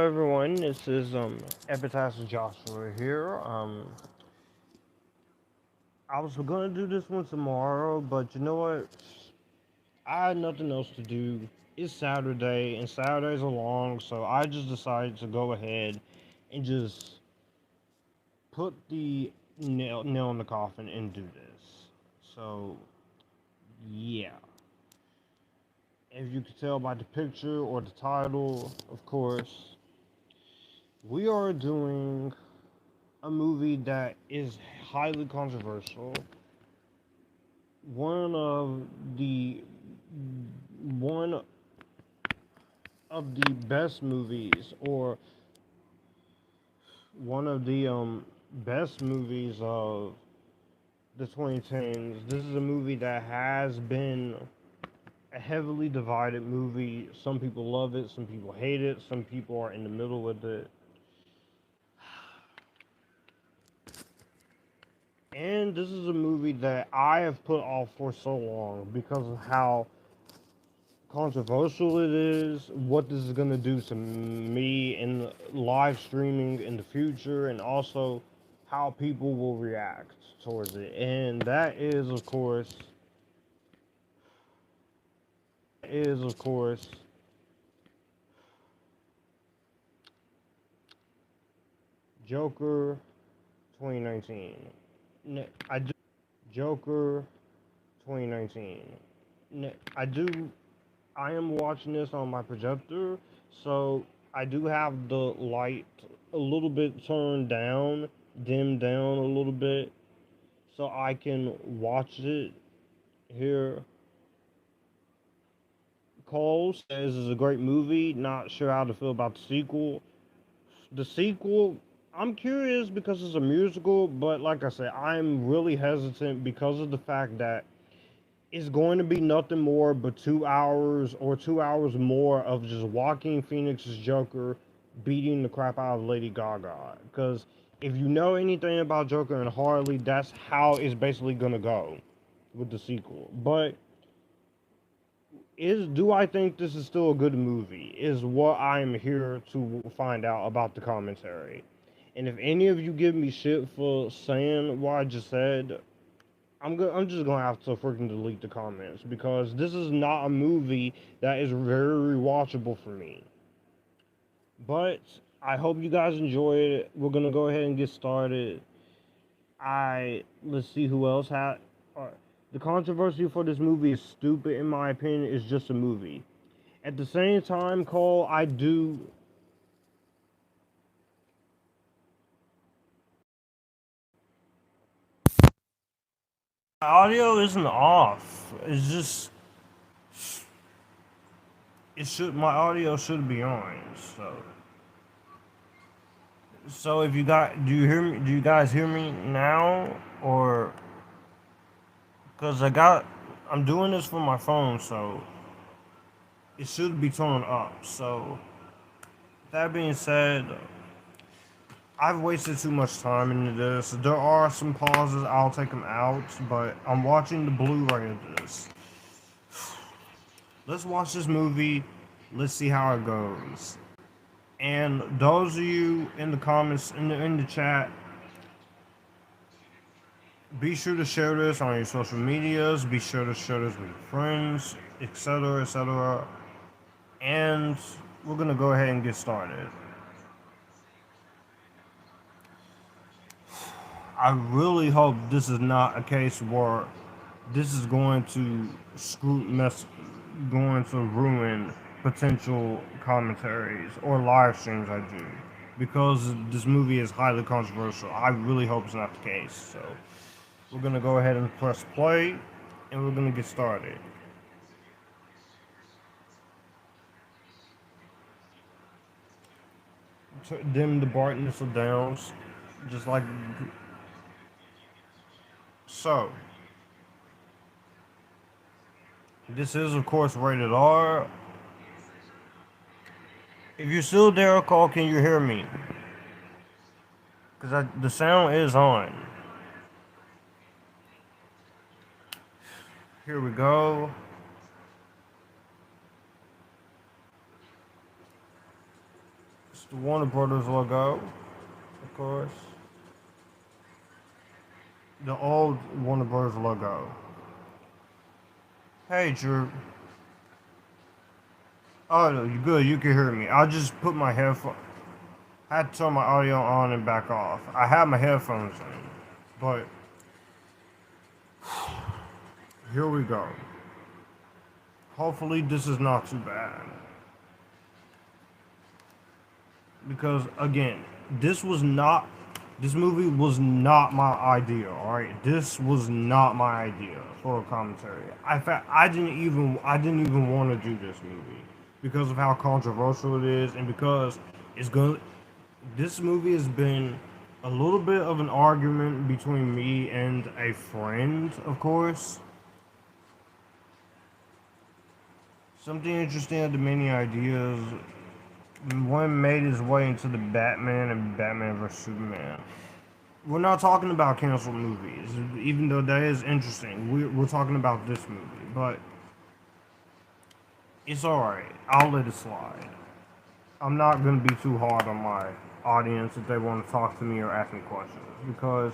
everyone, this is Epictastic Joshua here. I was gonna do this one tomorrow, but you know what? I had nothing else to do. It's Saturday, and Saturdays are long, so I just decided to go ahead and just put the nail in the coffin and do this. So, yeah. As you can tell by the picture or the title, of course, we are doing a movie that is highly controversial. One of the one of the best movies, or one of the best movies of the 2010s. This is a movie that has been a heavily divided movie. Some people love it, some people hate it, some people are in the middle with it. And this is a movie that I have put off for so long because of how controversial it is, what this is going to do to me in live streaming in the future, and also how people will react towards it. And that is of course Joker 2019. I do Joker 2019. I do I am watching this on my projector, so I do have the light a little bit turned down, dimmed down a little bit, so I can watch it here. Cole says it's a great movie. Not sure how to feel about the sequel. The sequel, I'm curious because it's a musical, but like I said, I'm really hesitant because of the fact that it's going to be nothing more but 2 hours or 2 hours more of just Joaquin Phoenix's Joker beating the crap out of Lady Gaga. Because if you know anything about Joker and Harley, that's how it's basically gonna go with the sequel. But do I think this is still a good movie? Is what I'm here to find out about the commentary. And if any of you give me shit for saying what I just said, I'm just gonna have to freaking delete the comments because this is not a movie that is very rewatchable for me. But I hope you guys enjoyed it. We're gonna go ahead and get started. Let's see who else had. The controversy for this movie is stupid, in my opinion. It's just a movie. At the same time, Cole, I do. Audio isn't off. It's just my audio should be on. So if you got, do you hear me? Do you guys hear me now, or because I'm doing this from my phone, so it should be turned up. So that being said, I've wasted too much time into this. There are some pauses. I'll take them out, but I'm watching the Blu-ray of this. Let's watch this movie. Let's see how it goes. And those of you in the comments, in the chat, be sure to share this on your social medias. Be sure to share this with your friends, etc., etc. And we're gonna go ahead and get started. I really hope this is not a case where this is going to going to ruin potential commentaries or live streams I do, because this movie is highly controversial. I really hope it's not the case. So we're gonna go ahead and press play, and we're gonna get started. Dim the brightness of downs, just like so. This is, of course, rated R. If you're still there, call. Can you hear me? Because the sound is on. Here we go. the Warner Brothers logo, of course. The old Warner Brothers logo. Hey, Drew. Oh, no, you good. You can hear me. I just put my headphones. I had to turn my audio on and back off. I had my headphones in, but here we go. Hopefully, this is not too bad. Because, again, this movie was not my idea, alright? This was not my idea for a commentary. In fact, I didn't even want to do this movie because of how controversial it is and because it's going this movie has been a little bit of an argument between me and a friend, of course. Something interesting of the many ideas. One made his way into the Batman and Batman vs Superman. We're not talking about canceled movies, even though that is interesting. We're talking about this movie, but it's alright. I'll let it slide. I'm not gonna be too hard on my audience if they want to talk to me or ask me questions because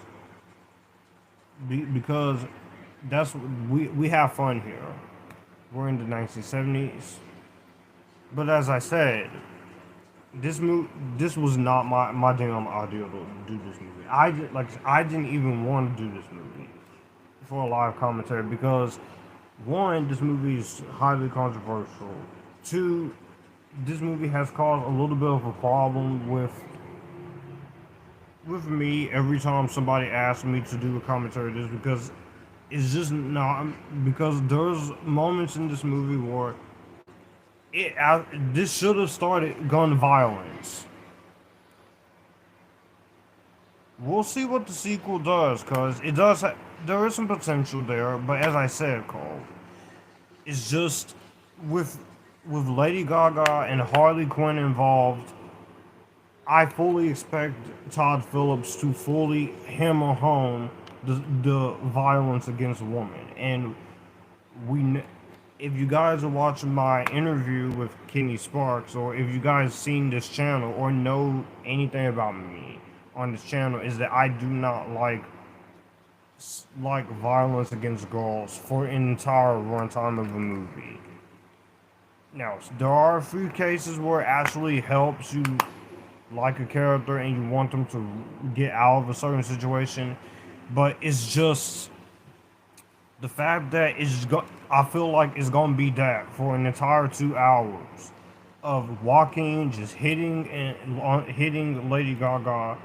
that's we have fun here. We're in the 1970s, but as I said, this was not my damn idea to do this movie. I didn't even want to do this movie for a live commentary because one, this movie is highly controversial. Two, this movie has caused a little bit of a problem with me every time somebody asks me to do a commentary this because it's just not because there's moments in this movie where this should have started gun violence. We'll see what the sequel does, cause it does. There is some potential there, but as I said, Cole, it's just with Lady Gaga and Harley Quinn involved. I fully expect Todd Phillips to fully hammer home the violence against women, and we. If you guys are watching my interview with Kenny Sparks, or if you guys seen this channel or know anything about me on this channel, is that I do not like violence against girls for an entire runtime of a movie. Now, there are a few cases where it actually helps you like a character and you want them to get out of a certain situation, but it's just the fact that I feel like it's gonna be that for an entire 2 hours of Joaquin just hitting Lady Gaga.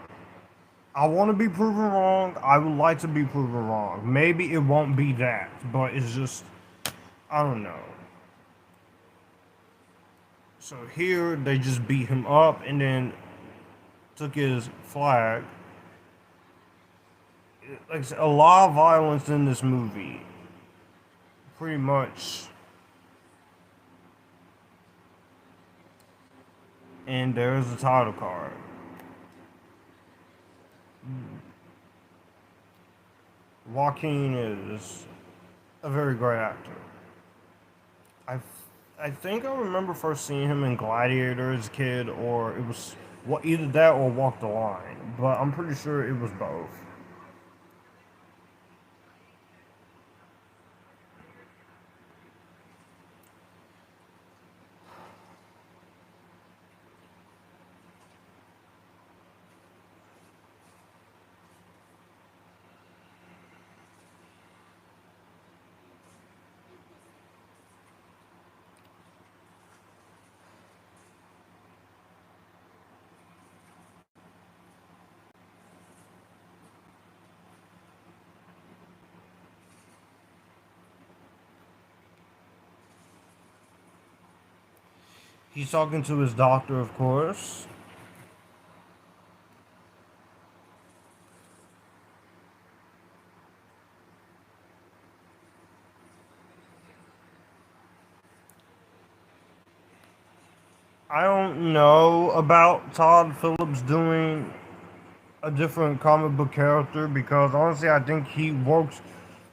I want to be proven wrong. I would like to be proven wrong. Maybe it won't be that, but it's just I don't know. So here they just beat him up and then took his flag. Like a lot of violence in this movie. Pretty much. And there's the title card. Joaquin is a very great actor. I think I remember first seeing him in Gladiator as a kid, or it was either that or Walk the Line, but I'm pretty sure it was both. He's talking to his doctor, of course. I don't know about Todd Phillips doing a different comic book character because honestly, I think he works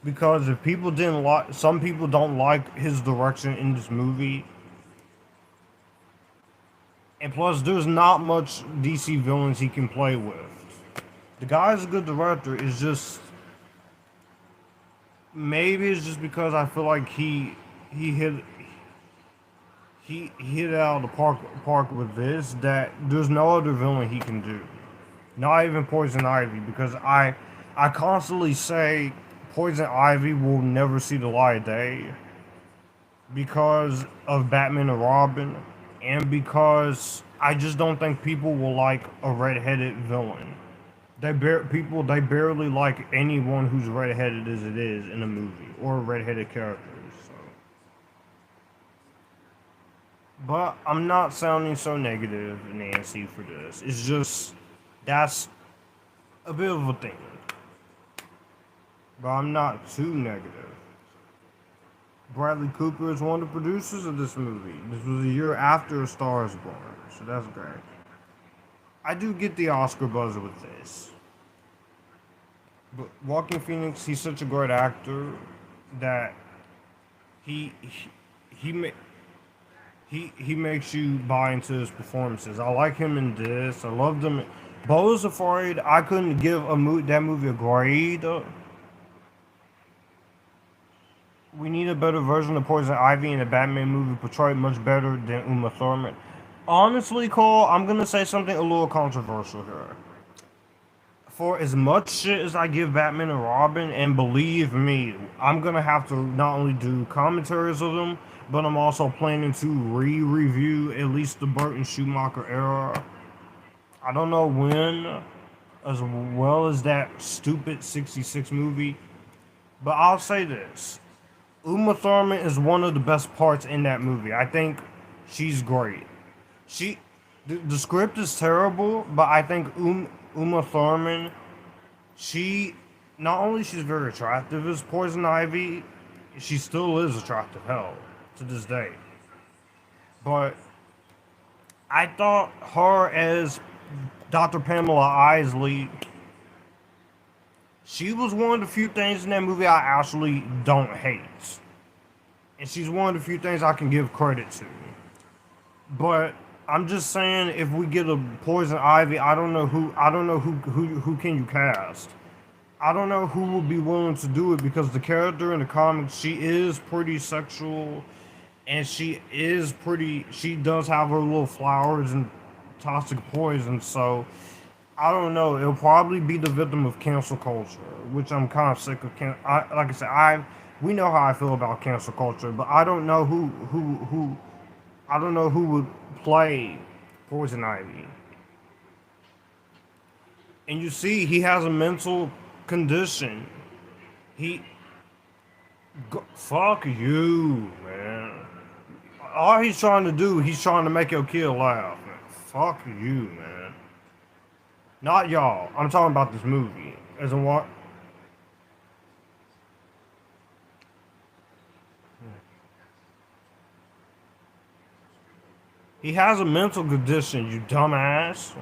because if people didn't like, some people don't like his direction in this movie. And plus, there's not much DC villains he can play with. The guy's a good director. It's just maybe it's just because I feel like he hit he hit it out of the park with this that there's no other villain he can do. Not even Poison Ivy, because I constantly say Poison Ivy will never see the light of day because of Batman and Robin, and because I just don't think people will like a redheaded villain. They barely like anyone who's redheaded as it is in a movie or redheaded characters. So. But I'm not sounding so negative, Nancy, for this. It's just that's a bit of a thing. But I'm not too negative. Bradley Cooper is one of the producers of this movie. This was a year after A Star is Born, so that's great. I do get the Oscar buzz with this. But Joaquin Phoenix, he's such a great actor that he he he, he makes you buy into his performances. I like him in this. I loved him. Bo is Afraid. I couldn't give that movie a grade. We need a better version of Poison Ivy in a Batman movie portrayed much better than Uma Thurman. Honestly, Cole, I'm gonna say something a little controversial here. For as much shit as I give Batman and Robin, and believe me, I'm gonna have to not only do commentaries of them, but I'm also planning to re-review at least the Burton Schumacher era. I don't know when, as well as that stupid 66 movie, but I'll say this. Uma Thurman is one of the best parts in that movie. I think she's great. The script is terrible, but I think Uma Thurman, she, not only she's very attractive as Poison Ivy, she still is attractive, hell, to this day. But I thought her as Dr. Pamela Isley, she was one of the few things in that movie I actually don't hate. And she's one of the few things I can give credit to. But I'm just saying, if we get a Poison Ivy, I don't know who can you cast. I don't know who would be willing to do it, because the character in the comics, she is pretty sexual, and she does have her little flowers and toxic poison, so I don't know. It'll probably be the victim of cancel culture, which I'm kind of sick of. Like I said, we know how I feel about cancel culture, but I don't know I don't know who would play Poison Ivy. And you see, he has a mental condition. Fuck you, man. All he's trying to do, he's trying to make your kid laugh, man. Fuck you, man. Not y'all. I'm talking about this movie. As in what? He has a mental condition, you dumbass.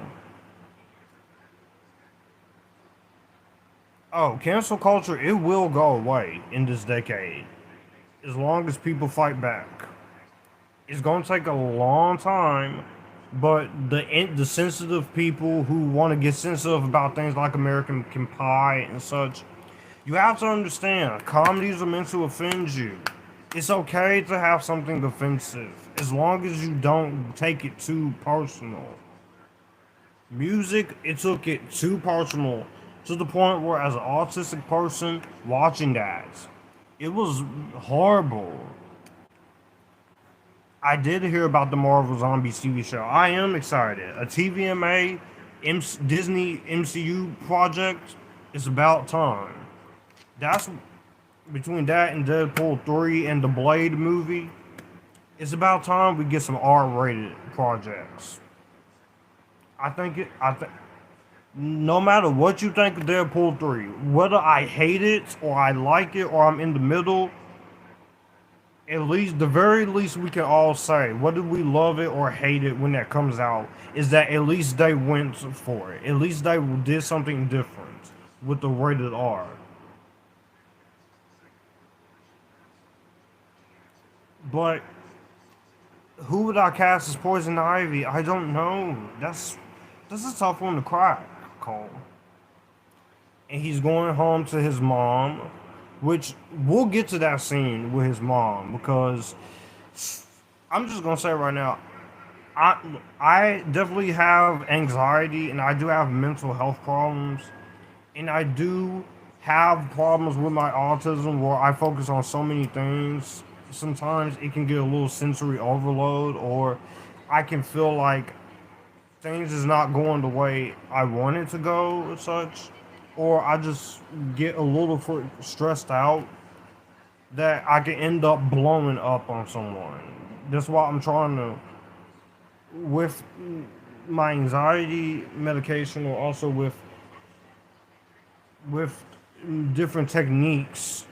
Oh, cancel culture, it will go away in this decade. As long as people fight back. It's gonna take a long time, but the sensitive people who want to get sensitive about things like American Pie and such, you have to understand, comedies are meant to offend you. It's okay to have something offensive, as long as you don't take it too personal. Music, it took it too personal, to the point where, as an autistic person watching that, it was horrible. I did hear about the Marvel Zombies TV show. I am excited. A TVMA Disney MCU project is about time. That's between that and Deadpool 3 and the Blade movie. It's about time we get some R-rated projects. I think no matter what you think of Deadpool 3, whether I hate it or I like it or I'm in the middle, at least, the very least we can all say, whether we love it or hate it when that comes out, is that at least they went for it. At least they did something different with the rated R. But Who would I cast as Poison Ivy? I don't know. That's a tough one to crack, Cole. And he's going home to his mom, which we'll get to that scene with his mom because I'm just gonna say right now, I I definitely have anxiety and I do have mental health problems and I do have problems with my autism where I focus on so many things. Sometimes it can get a little sensory overload, or I can feel like things is not going the way I want it to go, and such, or I just get a little stressed out that I can end up blowing up on someone. That's why I'm trying to, with my anxiety medication, or also with different techniques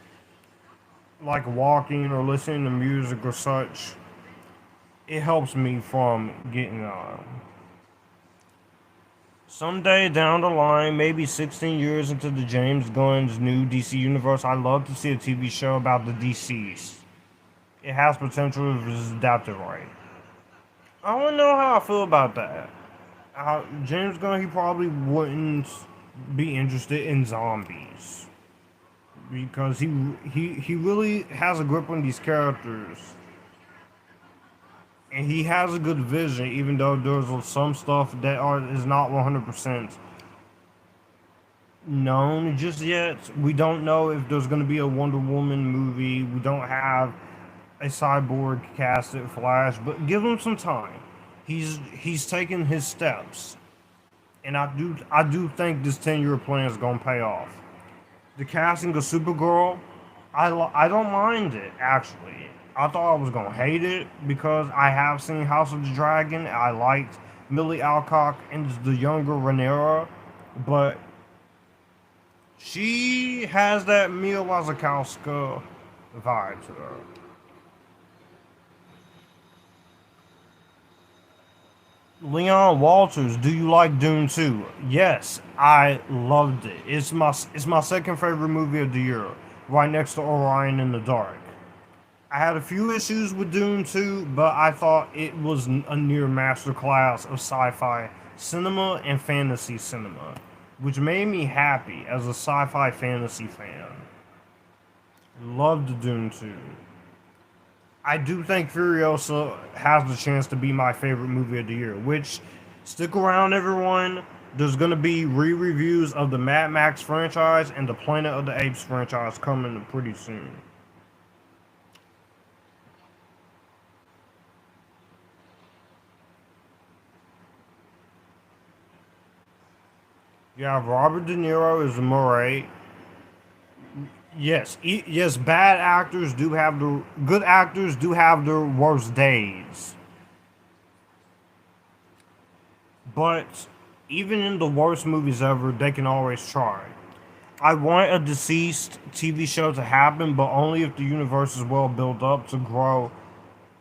like walking or listening to music or such, it helps me from getting someday down the line, maybe 16 years into the James Gunn's new DC universe, I'd love to see a TV show about the DCs. It has potential if it's adapted right. I don't know how I feel about that. James Gunn, he probably wouldn't be interested in zombies because he really has a grip on these characters, and he has a good vision. Even though there's some stuff that is not 100% known just yet. We don't know if there's going to be a Wonder Woman movie. We don't have a cyborg casted Flash, but give him some time. He's taking his steps, and I do think this 10-year plan is gonna pay off. The casting of Supergirl, I don't mind it actually. I thought I was gonna hate it because I have seen House of the Dragon. I liked Millie Alcock and the younger Rhaenyra, but she has that Mia Wasikowska vibe to her. Leon Walters, do you like Dune 2? Yes, I loved it. It's my second favorite movie of the year, right next to Orion in the Dark. I had a few issues with Dune 2, but I thought it was a near masterclass of sci-fi cinema and fantasy cinema, which made me happy as a sci-fi fantasy fan. Loved Dune 2. I do think Furiosa has the chance to be my favorite movie of the year, which, stick around everyone, there's going to be re-reviews of the Mad Max franchise and the Planet of the Apes franchise coming pretty soon. You have Robert De Niro as Murray. Yes, bad actors do have the good actors do have their worst days. But even in the worst movies ever, they can always try. I want a deceased TV show to happen, but only if the universe is well built up to grow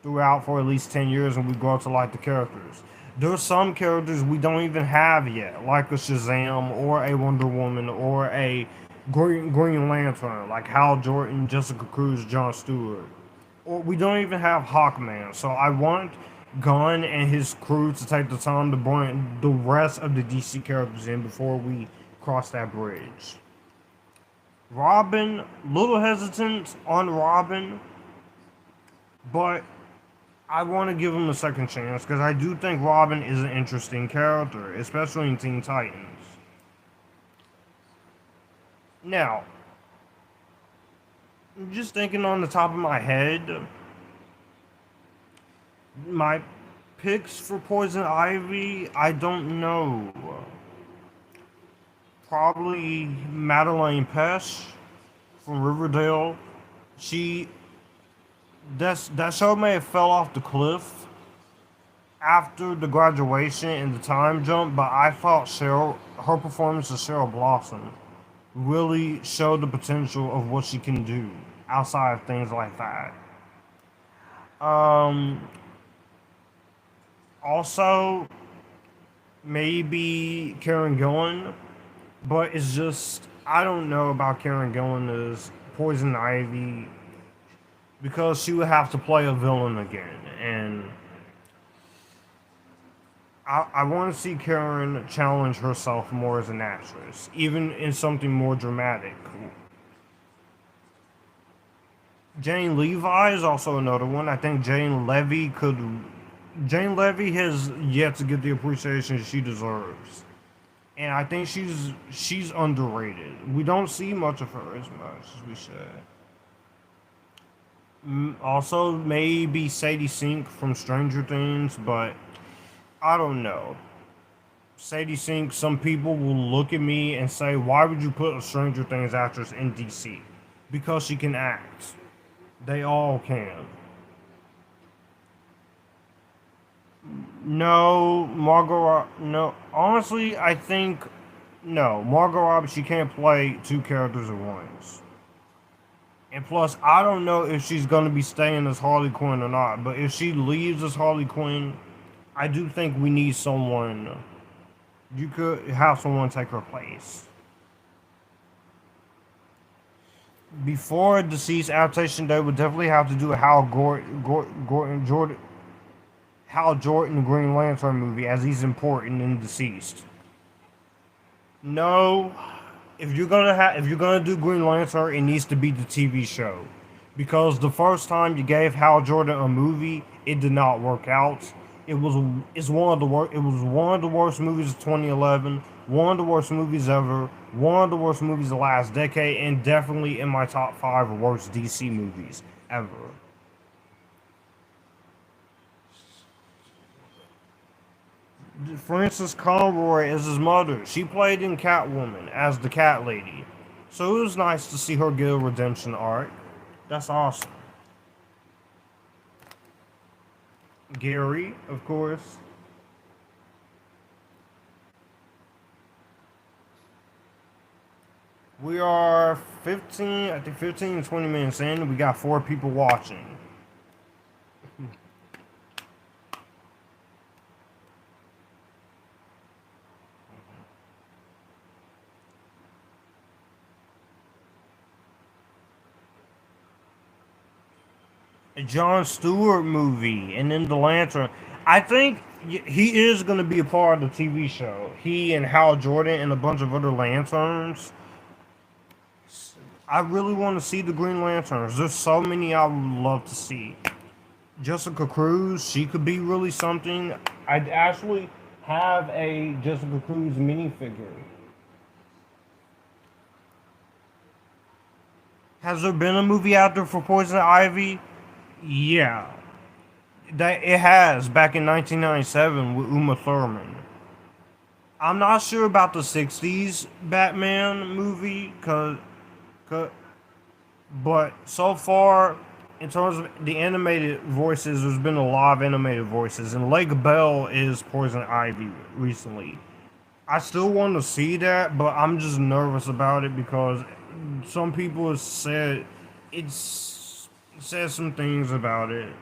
throughout for at least 10 years and we grow to like the characters. There are some characters we don't even have yet, like a Shazam or a Wonder Woman or a Green Lantern, like Hal Jordan, Jessica Cruz, Jon Stewart. Or we don't even have Hawkman. So I want Gunn and his crew to take the time to bring the rest of the DC characters in before we cross that bridge. Robin, little hesitant on Robin, but I want to give him a second chance because I do think Robin is an interesting character, especially in Teen Titans. Now, just thinking on the top of my head, my picks for Poison Ivy, I don't know. Probably Madeline Pesh from Riverdale. She that show may have fell off the cliff after the graduation and the time jump, but I thought her performance as Cheryl Blossom really showed the potential of what she can do outside of things like that. Um, Also, maybe Karen Gillan, but it's just I don't know about Karen Gillan as Poison Ivy because she would have to play a villain again, and I want to see Karen challenge herself more as an actress, even in something more dramatic. Jane Levi is also another one. I think Jane Levy could. Jane Levy has yet to get the appreciation she deserves, and I think she's underrated. We don't see much of her as much as we should. Also, maybe Sadie Sink from Stranger Things, but I don't know. Sadie Sink, some people will look at me and say, "Why would you put a Stranger Things actress in DC?" Because she can act. They all can. No, no, honestly, I think no. Margot Robbie, she can't play two characters at once. And plus, I don't know if she's going to be staying as Harley Quinn or not. But if she leaves as Harley Quinn, I do think we need someone. You could have someone take her place. Before Deceased adaptation, they would definitely have to do a Hal Jordan Green Lantern movie, as he's important in Deceased. No, if you're gonna do Green Lantern, it needs to be the TV show, because the first time you gave Hal Jordan a movie, it did not work out. It's one of the worst. It was one of the worst movies of 2011. One of the worst movies ever. One of the worst movies of the last decade, and definitely in my top five worst DC movies ever. Frances Conroy is his mother. She played in Catwoman as the Cat Lady. So it was nice to see her get a redemption arc. That's awesome. Gary, of course. We are 15, I think 15 to 20 minutes in. We got 4 people watching. A Jon Stewart movie, and then the Lantern. I think he is going to be a part of the TV show. He and Hal Jordan and a bunch of other Lanterns. I really want to see the Green Lanterns. There's so many I would love to see. Jessica Cruz, she could be really something. I'd actually have a Jessica Cruz minifigure. Has there been a movie out there for Poison Ivy? Yeah, that it has back in 1997 with Uma Thurman. I'm not sure about the 60s Batman movie, but so far, in terms of the animated voices, there's been a lot of animated voices, and Lake Bell is Poison Ivy recently. I still want to see that, but I'm just nervous about it because some people have said it's said some things about it,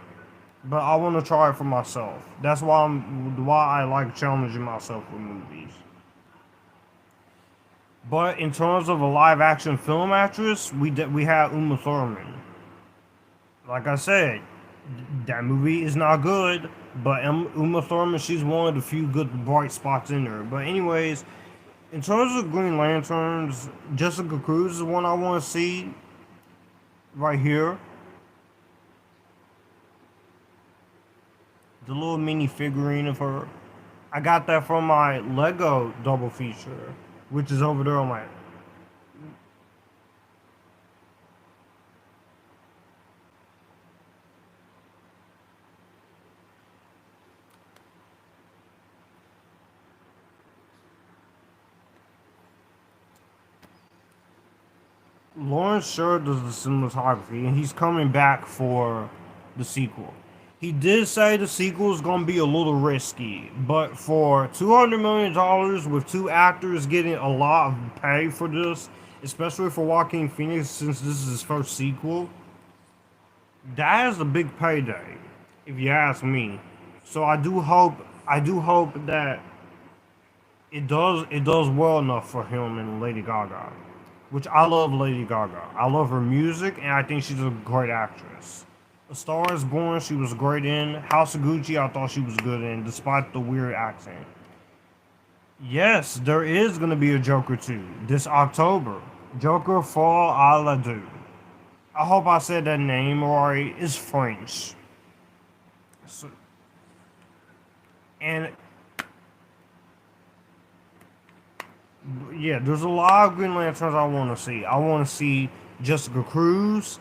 but I want to try it for myself. That's why I like challenging myself with movies. But in terms of a live action film actress, we have Uma Thurman. Like I said, that movie is not good, but Uma Thurman, she's one of the few good bright spots in there. But anyways, in terms of Green Lanterns, Jessica Cruz is one I want to see right here. The little mini figurine of her. I got that from my Lego double feature, which is over there on my. Lawrence Sher does the cinematography, and he's coming back for the sequel. He did say the sequel is going to be a little risky, but for $200 million with 2 actors getting a lot of pay for this, especially for Joaquin Phoenix since this is his first sequel, that is a big payday, if you ask me. So I do hope that it does well enough for him and Lady Gaga, which I love Lady Gaga. I love her music, and I think she's a great actress. A Star is Born, she was great in. House of Gucci, I thought she was good in, despite the weird accent. Yes, there is gonna be a Joker 2 this October. Joker Fall à la Deux. I hope I said that name right. It's French. So, and yeah, there's a lot of Green Lanterns I want to see. I want to see Jessica Cruz,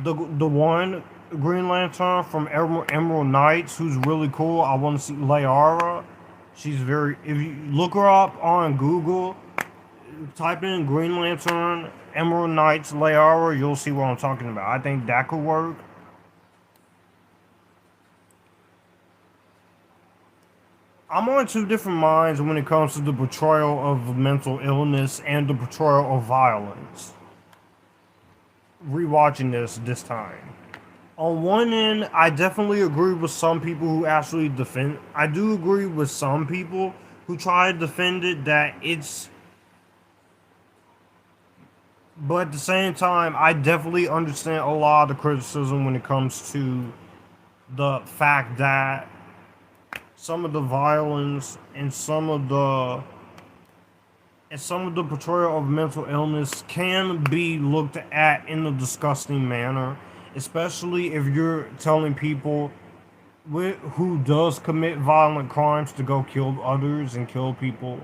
the one Green Lantern from Emerald Knights, who's really cool. I want to see Layara. She's very. If you look her up on Google, type in Green Lantern, Emerald Knights, Layara, you'll see what I'm talking about. I think that could work. I'm on two different minds when it comes to the portrayal of mental illness and the portrayal of violence. Rewatching this time. On one end, I definitely agree with some people who actually defend. I do agree with some people who try to defend it that it's. But at the same time, I definitely understand a lot of the criticism when it comes to the fact that some of the violence and some of the portrayal of mental illness can be looked at in a disgusting manner, especially if you're telling people who does commit violent crimes to go kill others and kill people.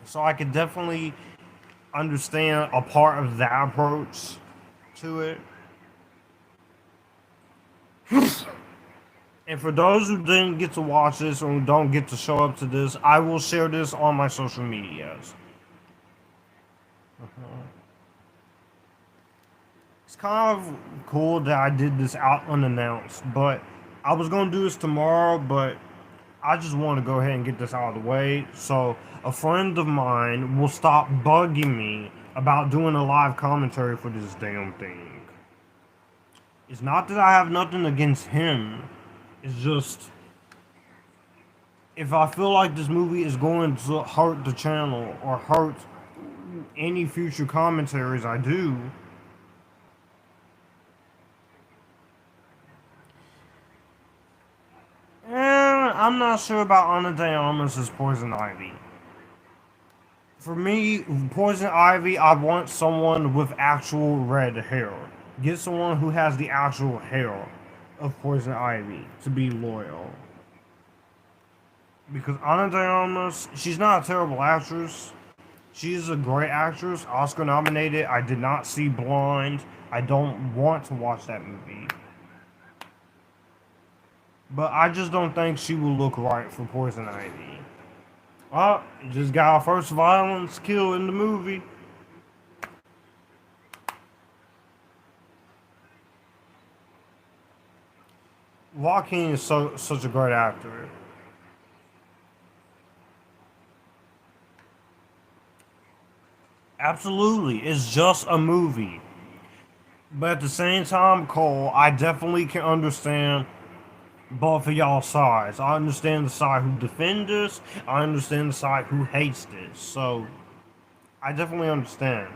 So I could definitely understand a part of that approach to it. And for those who didn't get to watch this or who don't get to show up to this, I will share this on my social medias. It's kind of cool that I did this out unannounced, but I was going to do this tomorrow, but I just want to go ahead and get this out of the way. So a friend of mine will stop bugging me about doing a live commentary for this damn thing. It's not that I have nothing against him. It's just, if I feel like this movie is going to hurt the channel or hurt any future commentaries I do, I'm not sure about Ana de Armas as Poison Ivy. For me, Poison Ivy, I want someone with actual red hair. Get someone who has the actual hair of Poison Ivy to be loyal. Because Ana de Armas, she's not a terrible actress. She's a great actress, Oscar nominated. I did not see Blonde. I don't want to watch that movie. But I just don't think she will look right for Poison Ivy. Oh, just got our first violence kill in the movie. Joaquin is such a great actor. Absolutely, it's just a movie. But at the same time, Cole, I definitely can understand both of y'all sides. I understand the side who defend this. I understand the side who hates this. So, I definitely understand.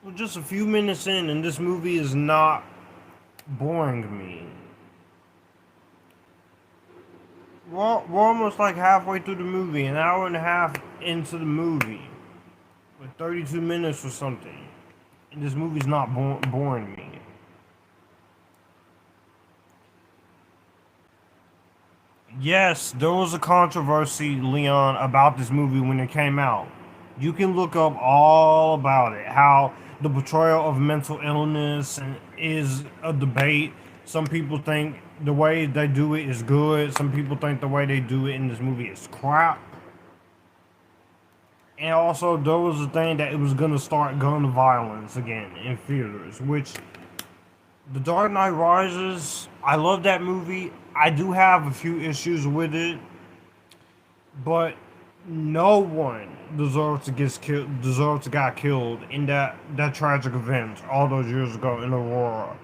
We're just a few minutes in, and this movie is not boring me. We're almost like halfway through the movie, an hour and a half into the movie, with 32 minutes or something, and this movie's not boring me. Yes, there was a controversy, Leon, about this movie when it came out. You can look up all about it, how the portrayal of mental illness is a debate. Some people think the way they do it is good. Some people think the way they do it in this movie is crap. And also, there was a thing that it was going to start gun violence again in theaters, which The Dark Knight Rises, I love that movie. I do have a few issues with it, but no one deserves to get killed in that tragic event all those years ago in Aurora.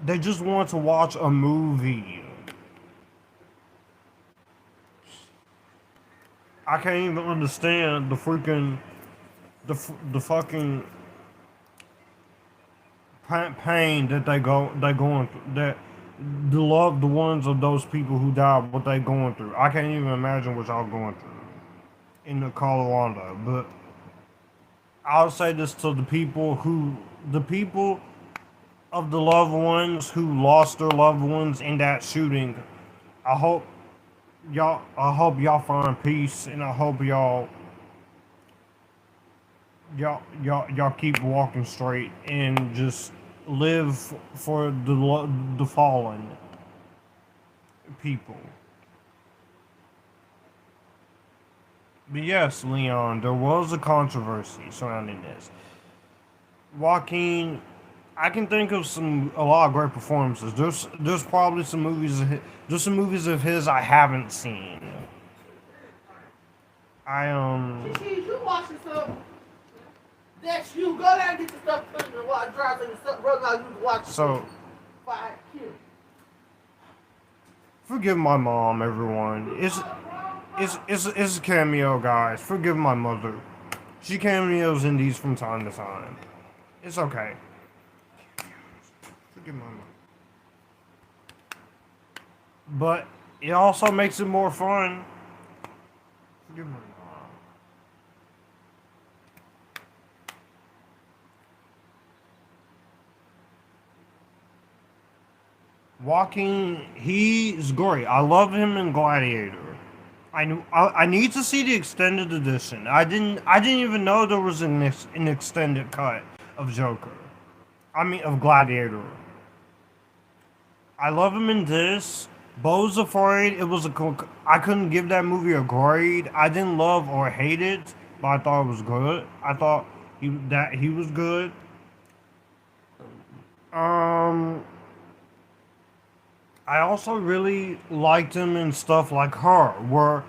They just want to watch a movie. I can't even understand the freaking the fucking pain that they going through, that the loved ones of those people who died, what they going through. I can't even imagine what y'all going through in the Colorado. But I'll say this to the people of the loved ones who lost their loved ones in that shooting. I hope I hope y'all find peace, and I hope y'all keep walking straight and just live for the fallen people. But yes, Leon, there was a controversy surrounding this. Joaquin, I can think of a lot of great performances. There's probably there's some movies of his I haven't seen. I You watching some? That's you. Go down and get your stuff put in the water, dry so your stuff run out. You can watch. So. Fire kill. Forgive my mom, everyone. It's a cameo, guys. Forgive my mother. She cameos in these from time to time. It's okay. Forgive my mom. But it also makes it more fun. Forgive my mom. Joaquin, he's great. I love him in Gladiator. I need to see the extended edition. I didn't even know there was an extended cut of Joker. I mean of Gladiator. I love him in this. Beau's Afraid. I couldn't give that movie a grade. I didn't love or hate it, but I thought it was good. I thought he was good. I also really liked him in stuff like Her, where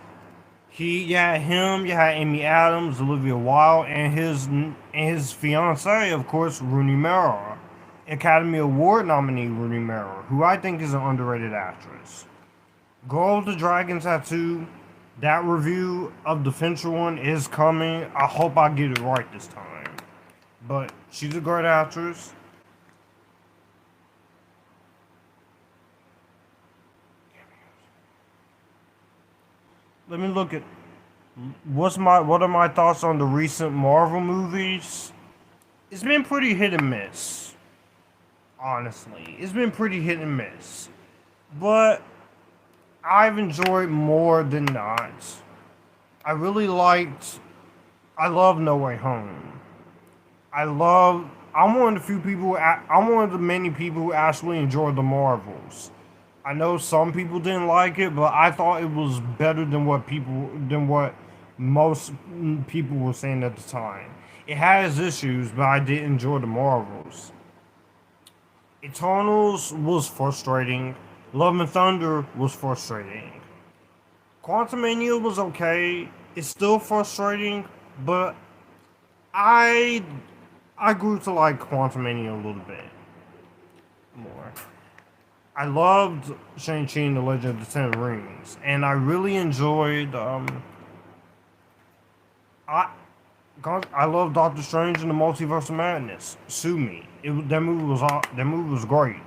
you had Amy Adams, Olivia Wilde, and his fiancee, of course, Rooney Mara, Academy Award nominee Rooney Mara, who I think is an underrated actress. Girl with the Dragon Tattoo, that review of the Fincher one is coming. I hope I get it right this time. But she's a great actress. Let me look at what are my thoughts on the recent Marvel movies. It's been pretty hit and miss. Honestly, it's been pretty hit and miss. But I've enjoyed more than not. I love No Way Home. I'm one of the many people who actually enjoyed the Marvels. I know some people didn't like it, but I thought it was better than what most people were saying at the time. It has issues, but I did enjoy the Marvels. Eternals was frustrating. Love and Thunder was frustrating. Quantumania was okay. It's still frustrating, but I grew to like Quantumania a little bit more. I loved Shang-Chi and the Legend of the Ten Rings, and I really enjoyed. I love Doctor Strange and the Multiverse of Madness. Sue me. That movie was great.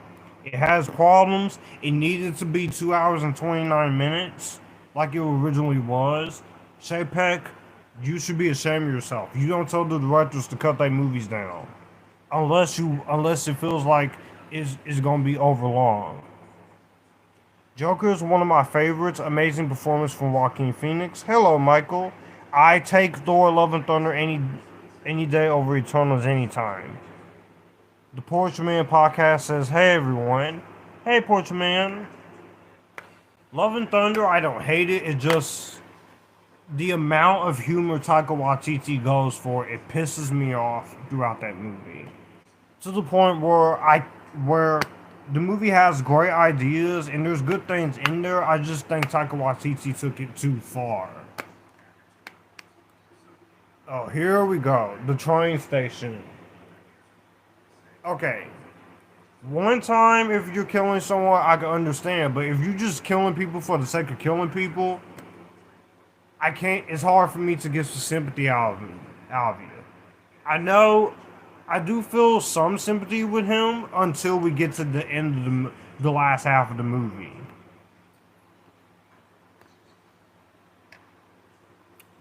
It has problems. It needed to be 2 hours and 29 minutes, like it originally was. Chapek, you should be ashamed of yourself. You don't tell the directors to cut their movies down, unless it feels like is gonna be overlong. Joker is one of my favorites. Amazing performance from Joaquin Phoenix. Hello, Michael. I take Thor: Love and Thunder any day over Eternals anytime. The Porch Man podcast says, "Hey everyone, hey Porch Man. Love and Thunder, I don't hate it. It just the amount of humor Taika Waititi goes for, it pisses me off throughout that movie, to the point where the movie has great ideas and there's good things in there. I just think Taika Waititi took it too far. Oh, here we go. The train station. Okay. One time, if you're killing someone, I can understand. But if you're just killing people for the sake of killing people, I can't. It's hard for me to get some sympathy out of you. I know. I do feel some sympathy with him until we get to the end of the last half of the movie.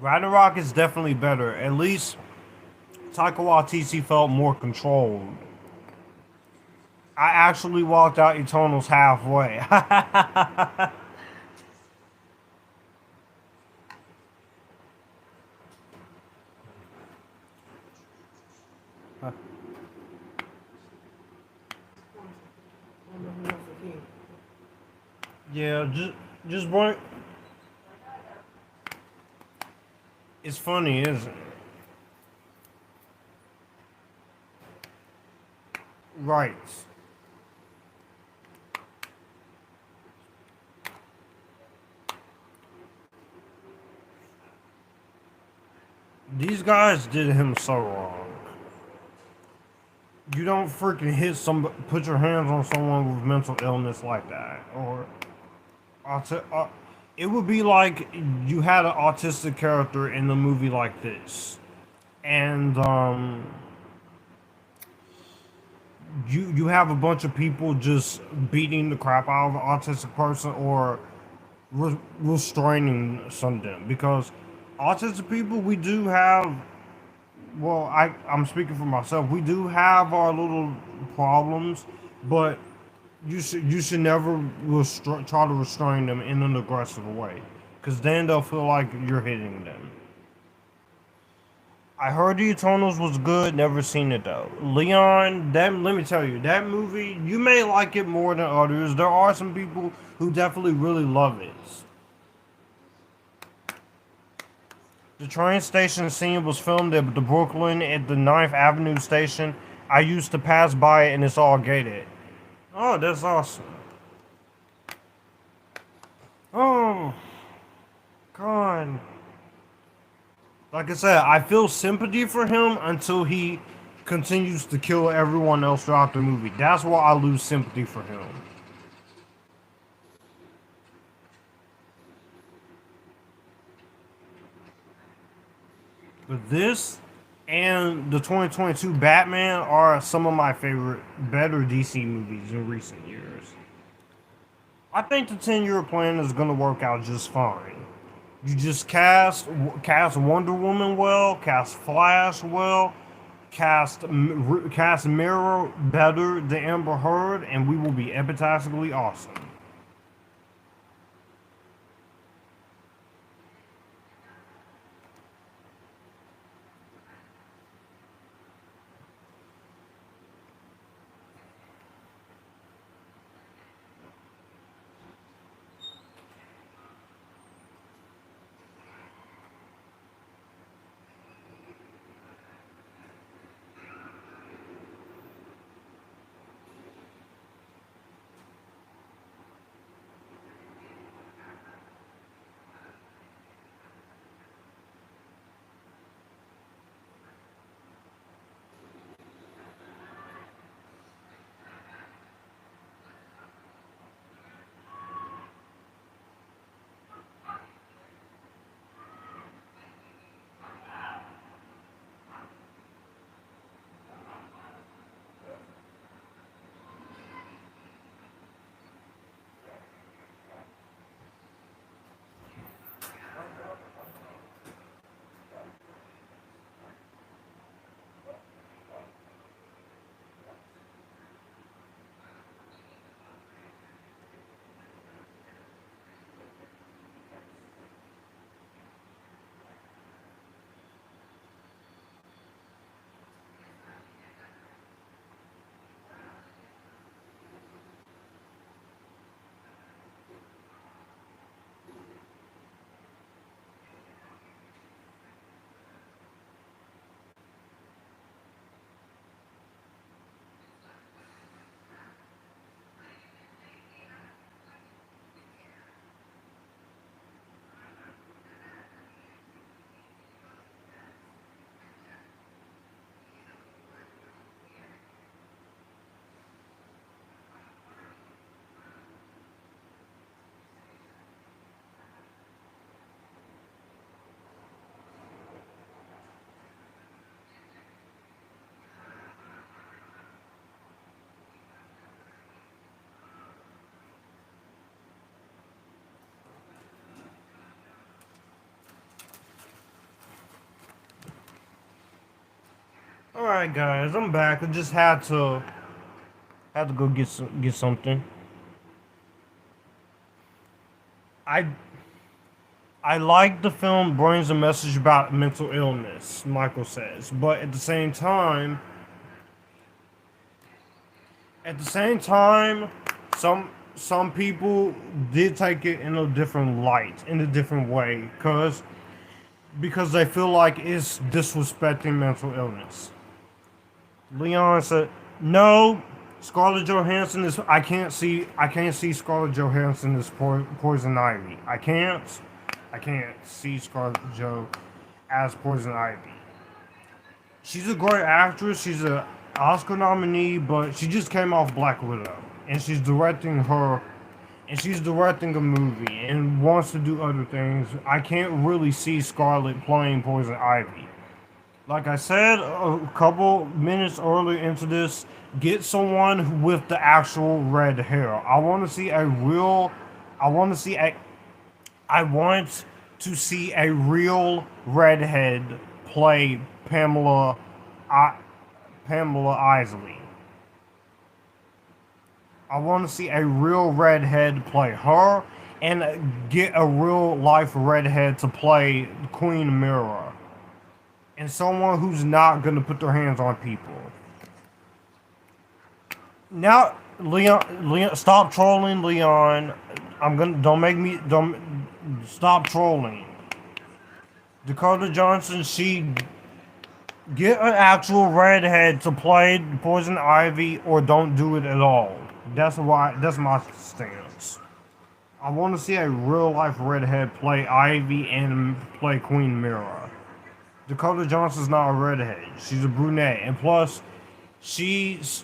Ragnarok is definitely better. At least Taika Waititi felt more controlled. I actually walked out Eternals halfway. Yeah, just one. It's funny, isn't it? Right. These guys did him so wrong. You don't freaking put your hands on someone with mental illness like that, or it would be like you had an autistic character in the movie like this, and you have a bunch of people just beating the crap out of an autistic person or restraining some of them because autistic people we do have. Well, I'm speaking for myself. We do have our little problems, but you should never try to restrain them in an aggressive way, because then they'll feel like you're hitting them. I heard the Eternals was good. Never seen it though. Leon, that let me tell you, that movie you may like it more than others. There are some people who definitely really love it. The train station scene was filmed at the Brooklyn at the Ninth Avenue station. I used to pass by it and it's all gated. Oh, that's awesome. Oh, God. Like I said, I feel sympathy for him until he continues to kill everyone else throughout the movie. That's why I lose sympathy for him. But this and the 2022 Batman are some of my favorite, better DC movies in recent years. I think the 10-year plan is going to work out just fine. You just cast Wonder Woman well, cast Flash well, cast Mirror better than Amber Heard, and we will be epictastically awesome. Alright guys, I'm back. I just had to go get something. I I like the film brings a message about mental illness, Michael says, but at the same time, some people did take it in a different light, in a different way, because they feel like it's disrespecting mental illness. Leon said, "No, Scarlett Johansson is. I can't see Scarlett Johansson as Poison Ivy. I can't see Scarlett Jo as Poison Ivy. She's a great actress. She's a Oscar nominee, but she just came off Black Widow, and she's directing a movie and wants to do other things. I can't really see Scarlett playing Poison Ivy. Like I said a couple minutes earlier into this, get someone with the actual red hair. I want to see a real. I want to see a. I want to see a real redhead play I, Pamela Isley. I want to see a real redhead play her, and get a real life redhead to play Queen Mirror, and someone who's not gonna put their hands on people. Now, Leon, stop trolling, Leon. Don't stop trolling. Dakota Johnson, she get an actual redhead to play Poison Ivy, or don't do it at all. That's my stance. I want to see a real life redhead play Ivy and play Queen Mirror. Dakota Johnson's not a redhead. She's a brunette, and plus, she's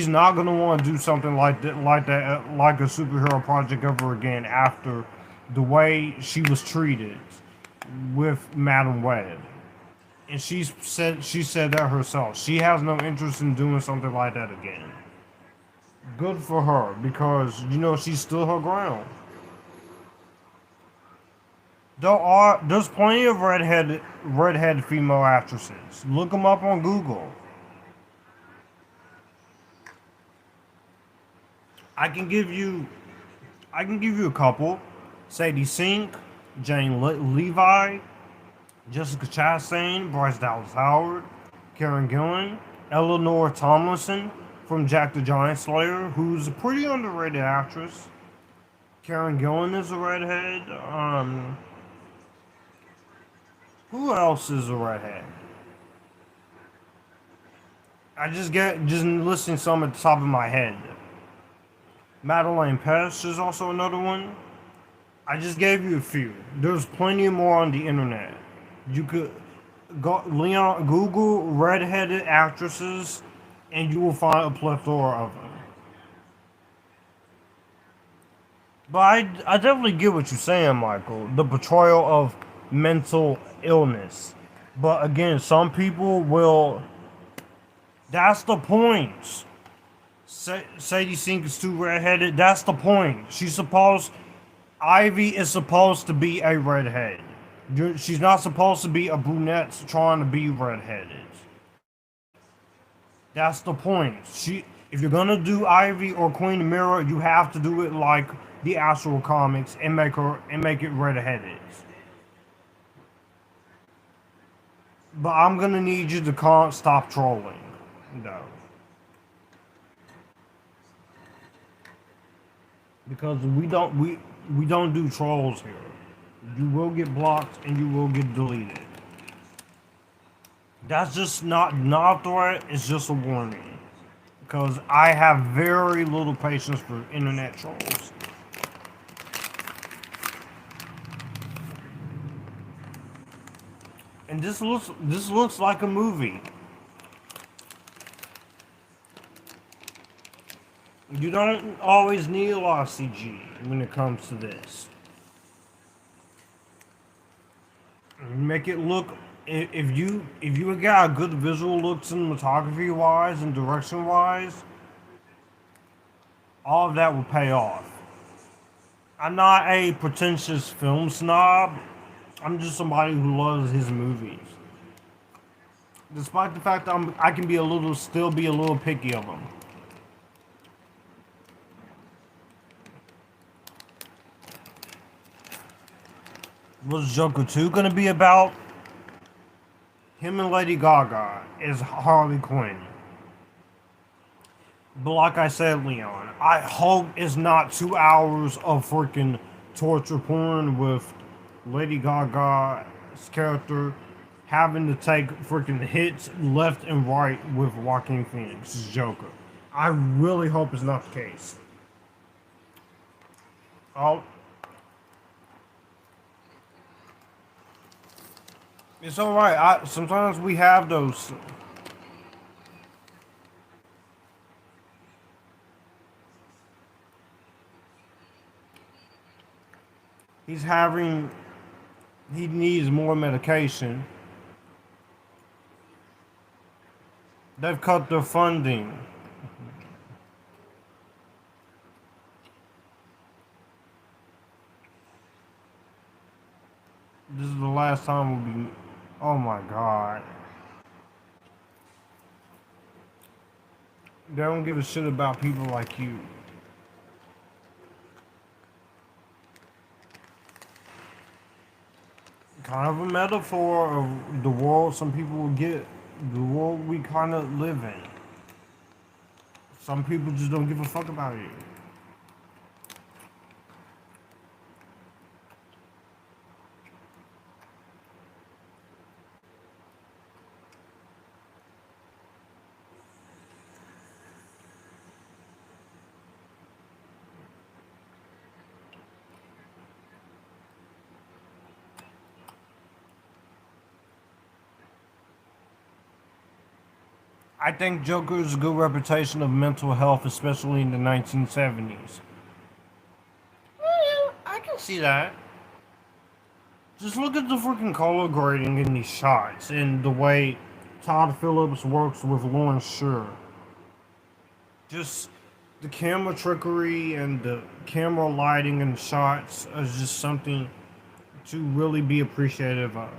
not gonna want to do something like that, like a superhero project ever again after the way she was treated with Madam Web. And she said that herself. She has no interest in doing something like that again. Good for her, because she stood her ground. There's plenty of redhead female actresses. Look them up on Google. I can give you a couple: Sadie Sink, Jane Levi, Jessica Chastain, Bryce Dallas Howard, Karen Gillan, Eleanor Tomlinson from Jack the Giant Slayer, who's a pretty underrated actress. Karen Gillan is a redhead. Who else is a redhead? I just listing some at the top of my head. Madeleine Pest is also another one. I just gave you a few. There's plenty more on the internet. You could Google redheaded actresses, and you will find a plethora of them. But I definitely get what you're saying, Michael. The portrayal of mental illness. But again, some people will. That's the point. Sadie Sink is too redheaded. That's the point. Ivy is supposed to be a redhead. She's not supposed to be a brunette trying to be redheaded. That's the point. If you're gonna do Ivy or Queen Mirror, you have to do it like the actual comics and make it redheaded. But I'm gonna need you to stop trolling, though, because we don't do trolls here. You will get blocked and you will get deleted. That's just not a threat. It's just a warning, because I have very little patience for internet trolls. And this looks like a movie. You don't always need a lot of CG when it comes to this. Make it look, if you got a good visual look, cinematography wise and direction wise, all of that will pay off. I'm not a pretentious film snob. I'm just somebody who loves his movies. Despite the fact that I can be still be a little picky of him. What's Joker 2 gonna be about? Him and Lady Gaga is Harley Quinn. But like I said, Leon, I hope it's not 2 hours of freaking torture porn with Lady Gaga's character having to take freaking hits left and right with Joaquin Phoenix's Joker. I really hope it's not the case. Oh, it's alright. Sometimes we have those. He needs more medication. They've cut their funding. This is the last time we'll be. Oh my god. They don't give a shit about people like you. Kind of a metaphor of the world some people will get, the world we kind of live in. Some people just don't give a fuck about you. I think Joker has a good reputation of mental health, especially in the 1970s. Well, I can see that. Just look at the freaking color grading in these shots and the way Todd Phillips works with Lawrence Sher. Just the camera trickery and the camera lighting and the shots is just something to really be appreciative of.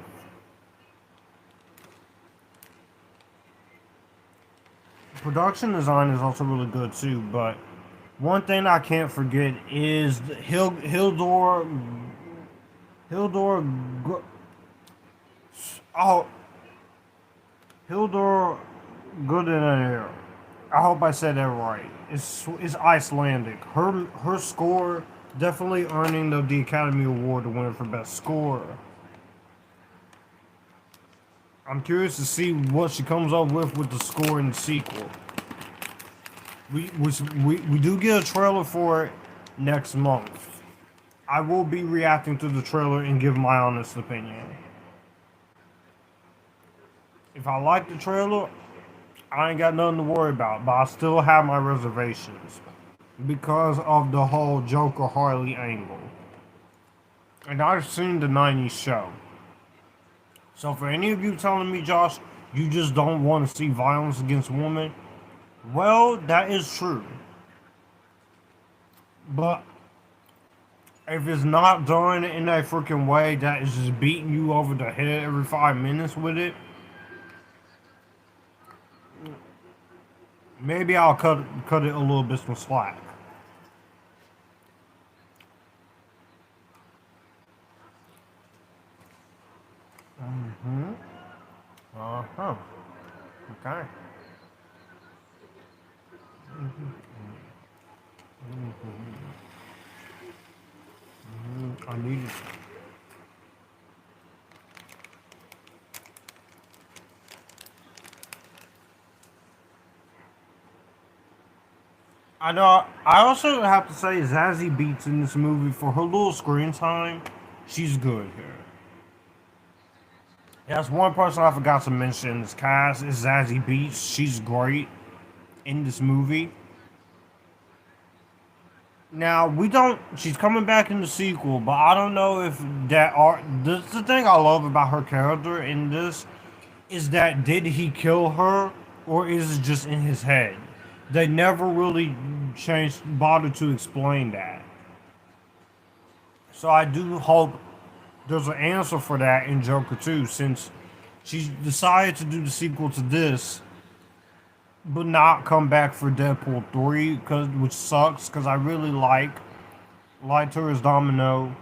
Production design is also really good too, but one thing I can't forget is Hildur. Oh, Hildur Goodinair. I hope I said that right. It's Icelandic. Her score definitely earning the Academy Award to win for best score. I'm curious to see what she comes up with the score in the sequel. We do get a trailer for it next month. I will be reacting to the trailer and give my honest opinion. If I like the trailer, I ain't got nothing to worry about, but I still have my reservations because of the whole Joker Harley angle. And I've seen the 90s show. So for any of you telling me, Josh, you just don't want to see violence against women, well, that is true. But if it's not done in a freaking way that is just beating you over the head every 5 minutes with it, maybe I'll cut it a little bit some slack. Mm-hmm. Uh-huh. Okay. Mm-hmm. Mm-hmm. Mm-hmm. I need it. I know. I also have to say, Zazie Beetz in this movie, for her little screen time, she's good here. That's one person I forgot to mention in this cast is Zazie Beetz. She's great in this movie. Now we don't. She's coming back in the sequel, but I don't know if that are. This the thing I love about her character in this is that did he kill her or is it just in his head? They never really bothered to explain that. So I do hope there's an answer for that in Joker 2, since She decided to do the sequel to this, but not come back for Deadpool 3, which sucks because I really liked her as Domino.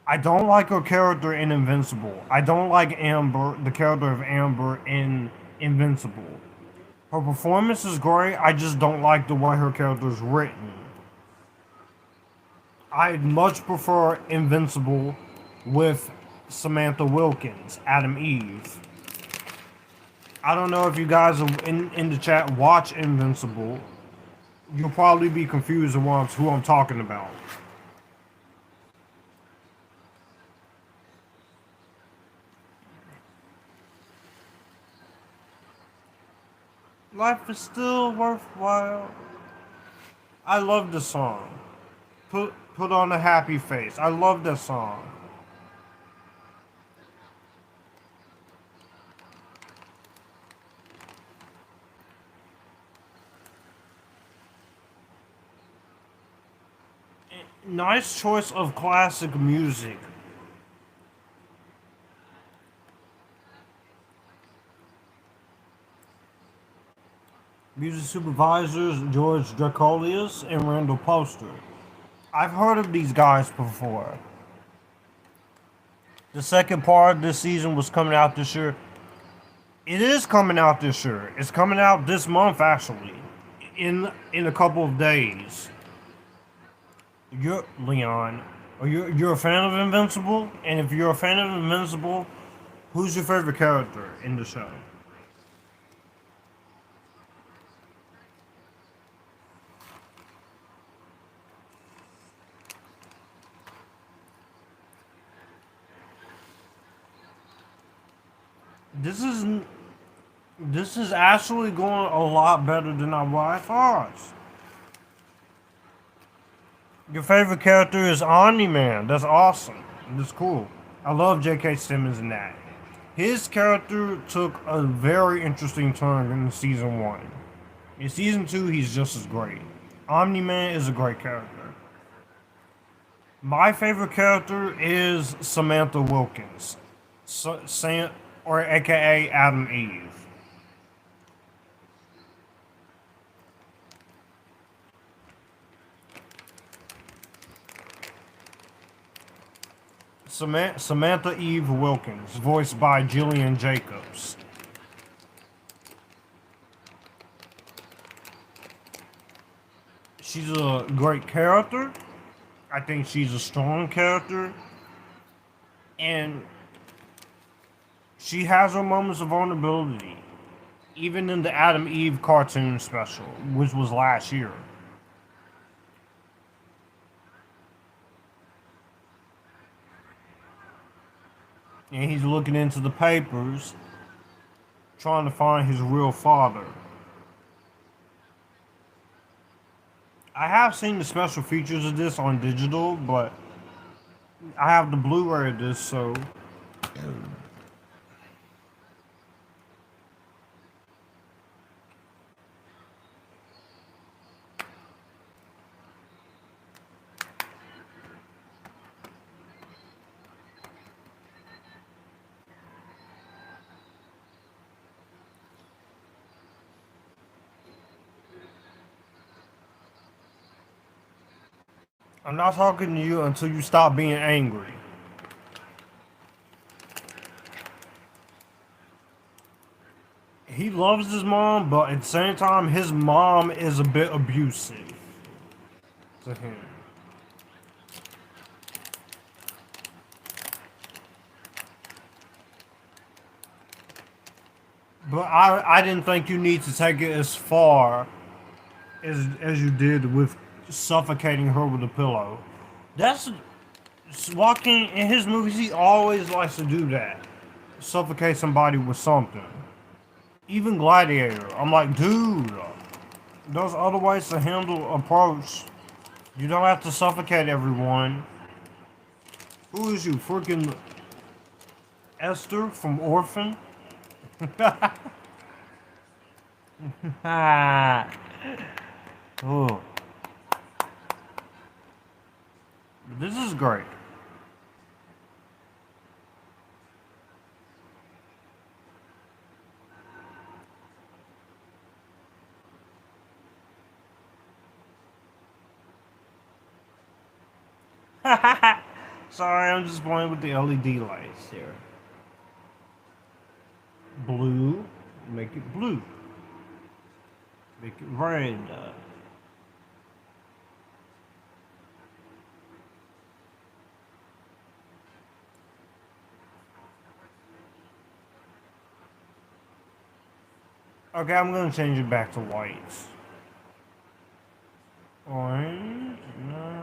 I don't like her character in Invincible. I don't like Amber, the character of Amber in Invincible. Her performance is great, I just don't like the way her character is written. I'd much prefer Invincible with Samantha Wilkins, Adam Eve. I don't know if you guys in the chat watch Invincible. You'll probably be confused on who I'm talking about. Life is still worthwhile. I love this song. Put on a happy face. I love this song. Nice choice of classic music. Music supervisors George Drakolius and Randall Poster. I've heard of these guys before. The second part of this season was coming out this year. It is coming out this year. It's coming out this month, actually, in a couple of days. You're Leon. You're a fan of Invincible, and if you're a fan of Invincible, who's your favorite character in the show? This is actually going a lot better than I thought. Your favorite character is Omni-Man. That's awesome. That's cool. I love J.K. Simmons in that. His character took a very interesting turn in season 1. In season 2, he's just as great. Omni-Man is a great character. My favorite character is Samantha Wilkins, or aka Adam Eve. Samantha Eve Wilkins, voiced by Jillian Jacobs. She's a great character. I think she's a strong character. And she has her moments of vulnerability. Even in the Adam Eve cartoon special, which was last year. And he's looking into the papers, trying to find his real father. I have seen the special features of this on digital, but I have the Blu-ray of this, so I'm not talking to you until you stop being angry. He loves his mom, but at the same time, his mom is a bit abusive to him. But I didn't think you need to take it as far as you did with suffocating her with a pillow. That's Joaquin in his movies. He always likes to do that, suffocate somebody with something. Even Gladiator, I'm like, dude, there's other ways to handle approach. You don't have to suffocate everyone. Who is you, freaking Esther from Orphan? Oh. This is great. Sorry, I'm just playing with the LED lights here. Blue, make it blue. Make it red. Okay, I'm gonna change it back to white. Orange, no.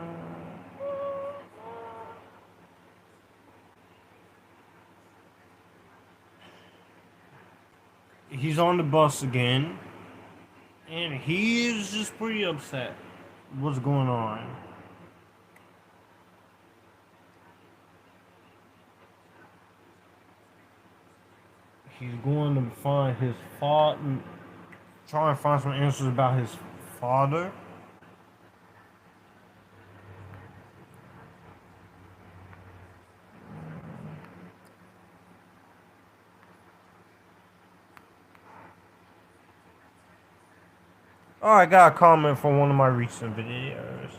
He's on the bus again, and he is just pretty upset. What's going on? He's going to find his father, try and find some answers about his father. Oh, I got a comment from one of my recent videos.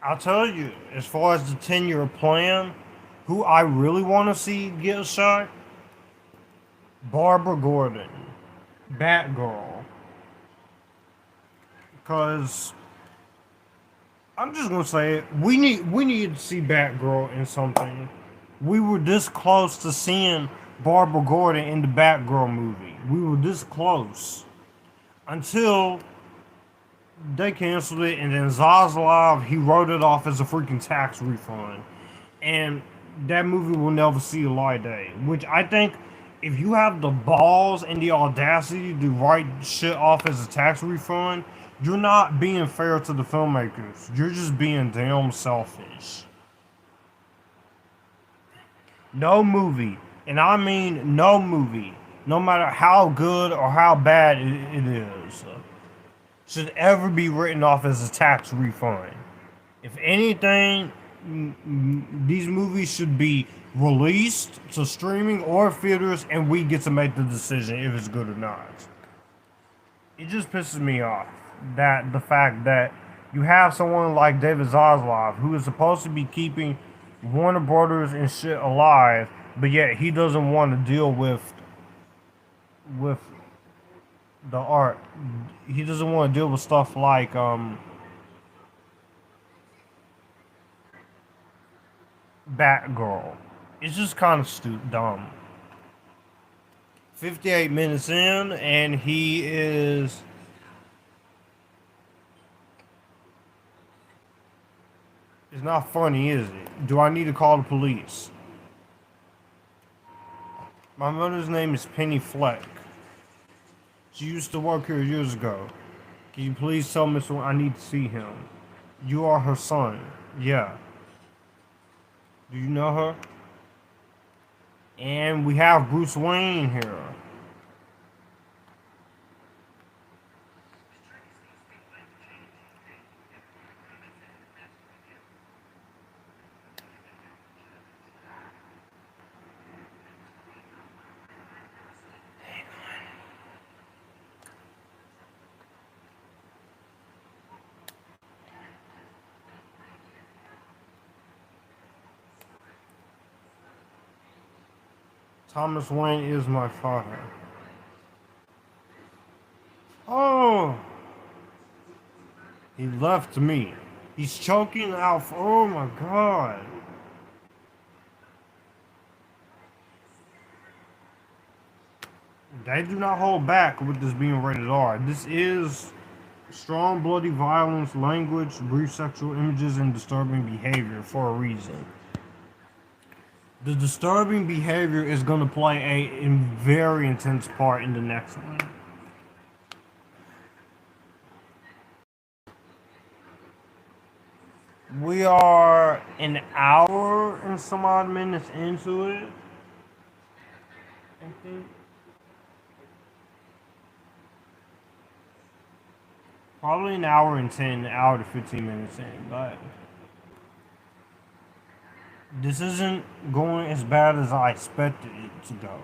I'll tell you, as far as the 10-year plan, who I really want to see get shot, Barbara Gordon, Batgirl. Because I'm just gonna say it, we need to see Batgirl in something. We were this close to seeing Barbara Gordon in the Batgirl movie. We were this close until they canceled it, and then Zaslav, he wrote it off as a freaking tax refund, and that movie will never see the light of day. Which I think, if you have the balls and the audacity to write shit off as a tax refund, you're not being fair to the filmmakers. You're just being damn selfish. No movie, and I mean no movie, no matter how good or how bad it is, should ever be written off as a tax refund. If anything, these movies should be released to streaming or theaters, and we get to make the decision if it's good or not. It just pisses me off that the fact that you have someone like David Zaslav, who is supposed to be keeping Warner Brothers and shit alive, but yet he doesn't want to deal with the art. He doesn't want to deal with stuff like Batgirl. It's just kind of dumb. 58 minutes in, and he is. It's not funny, is it? Do I need to call the police? My mother's name is Penny Fleck. She used to work here years ago. Can you please tell Miss I need to see him? You are her son. Yeah. Do you know her? And we have Bruce Wayne here. Thomas Wayne is my father. Oh! He left me. He's choking out. Oh my god. They do not hold back with this being rated R. This is strong, bloody violence, language, brief sexual images, and disturbing behavior for a reason. The disturbing behavior is going to play a very intense part in the next one. We are an hour and some odd minutes into it. I think probably an hour and 10, hour to 15 minutes in, but this isn't going as bad as I expected it to go.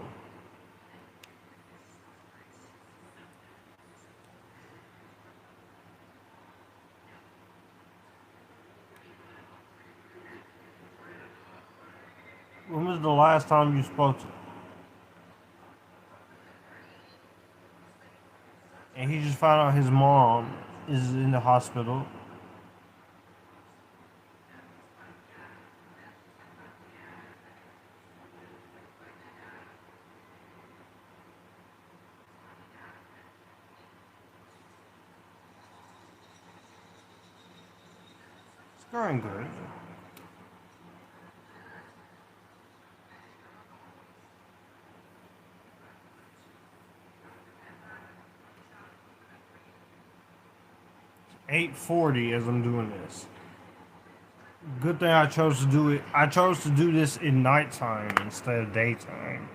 When was the last time you spoke to him? And he just found out his mom is in the hospital. It's going good. It's 8:40 as I'm doing this. Good thing I chose to do it. I chose to do this in nighttime instead of daytime.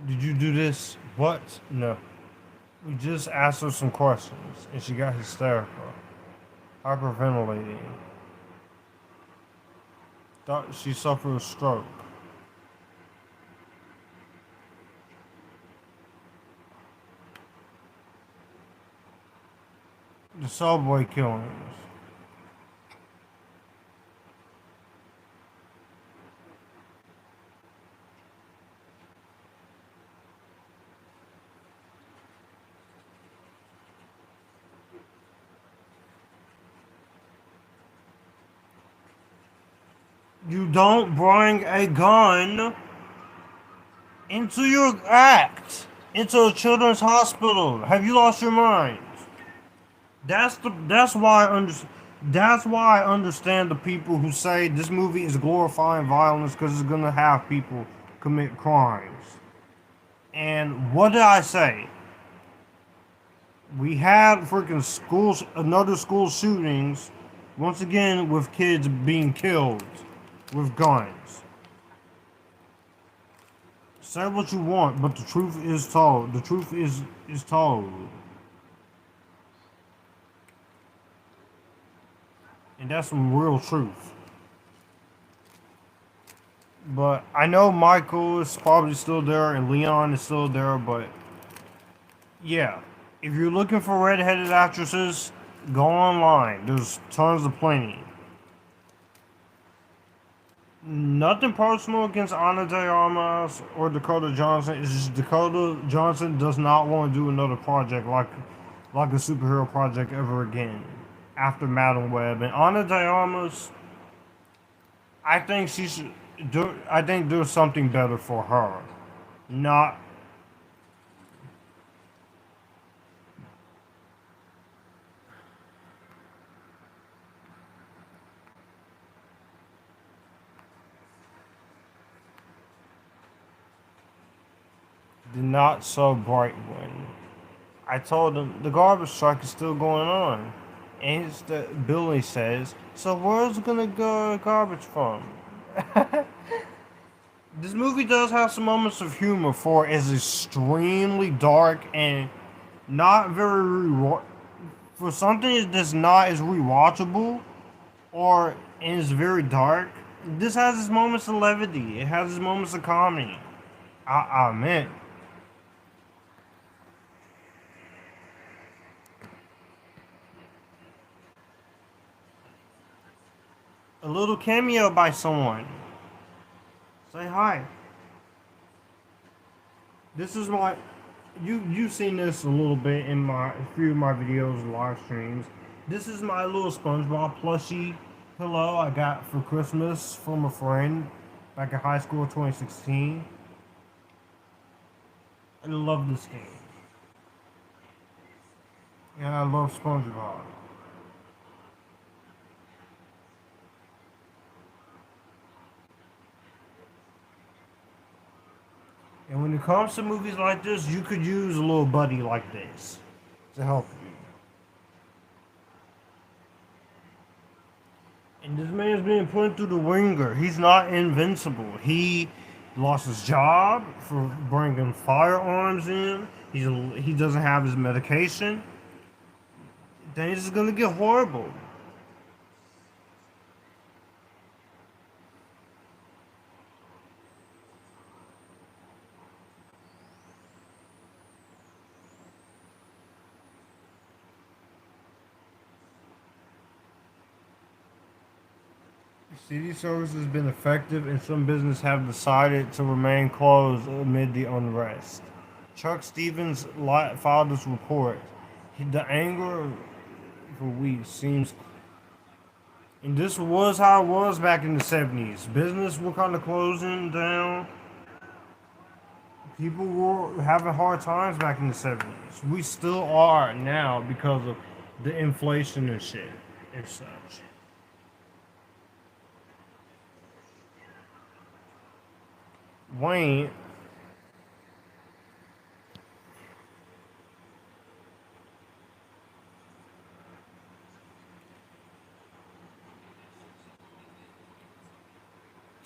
Did you do this? What? No. We just asked her some questions and she got hysterical, hyperventilating. Thought she suffered a stroke. The subway killings. You don't bring a gun into your act, into a children's hospital. Have you lost your mind? That's why that's why I understand the people who say this movie is glorifying violence because it's gonna have people commit crimes. And what did I say? We had freaking schools, another school shootings, once again with kids being killed with guns. Say what you want, but the truth is told. The truth is told. And that's some real truth. But I know Michael is probably still there and Leon is still there, but yeah. If you're looking for redheaded actresses, go online. There's tons of plenty. Nothing personal against Ana de Armas or Dakota Johnson. It's just Dakota Johnson does not want to do another project like a superhero project ever again after Madam Web. And Ana de Armas, I think she should do. I think there's something better for her. Not the not so bright one. I told him the garbage strike is still going on. And Billy says, so where's gonna go garbage from? This movie does have some moments of humor for it is extremely dark and not very for something that's not as rewatchable or is very dark. This has its moments of levity. It has its moments of comedy. I meant a little cameo by someone. Say hi. This is my you've seen this a little bit in my a few of my videos and live streams. This is my little SpongeBob plushie pillow I got for Christmas from a friend back in high school 2016. I love this game. And I love SpongeBob. And when it comes to movies like this, you could use a little buddy like this to help you. And this man's being put through the ringer. He's not invincible. He lost his job for bringing firearms in. He doesn't have his medication. Things is gonna get horrible. City service has been effective, and some businesses have decided to remain closed amid the unrest. Chuck Stevens filed this report. The anger for weeks seems, and this was how it was back in the 70s. Business were kind of closing down. People were having hard times back in the 70s. We still are now because of the inflation and shit and such. Wayne,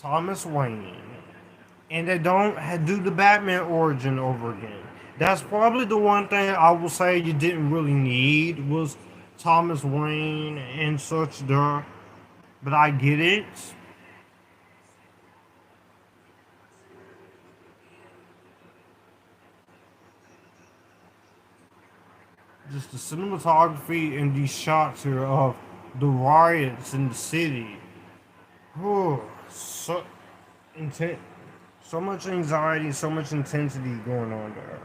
Thomas Wayne, and they don't do the Batman origin over again. That's probably the one thing I will say you didn't really need was Thomas Wayne and such there, but I get it. Just the cinematography and these shots here of the riots in the city. Oh, so intense, so much anxiety, so much intensity going on there.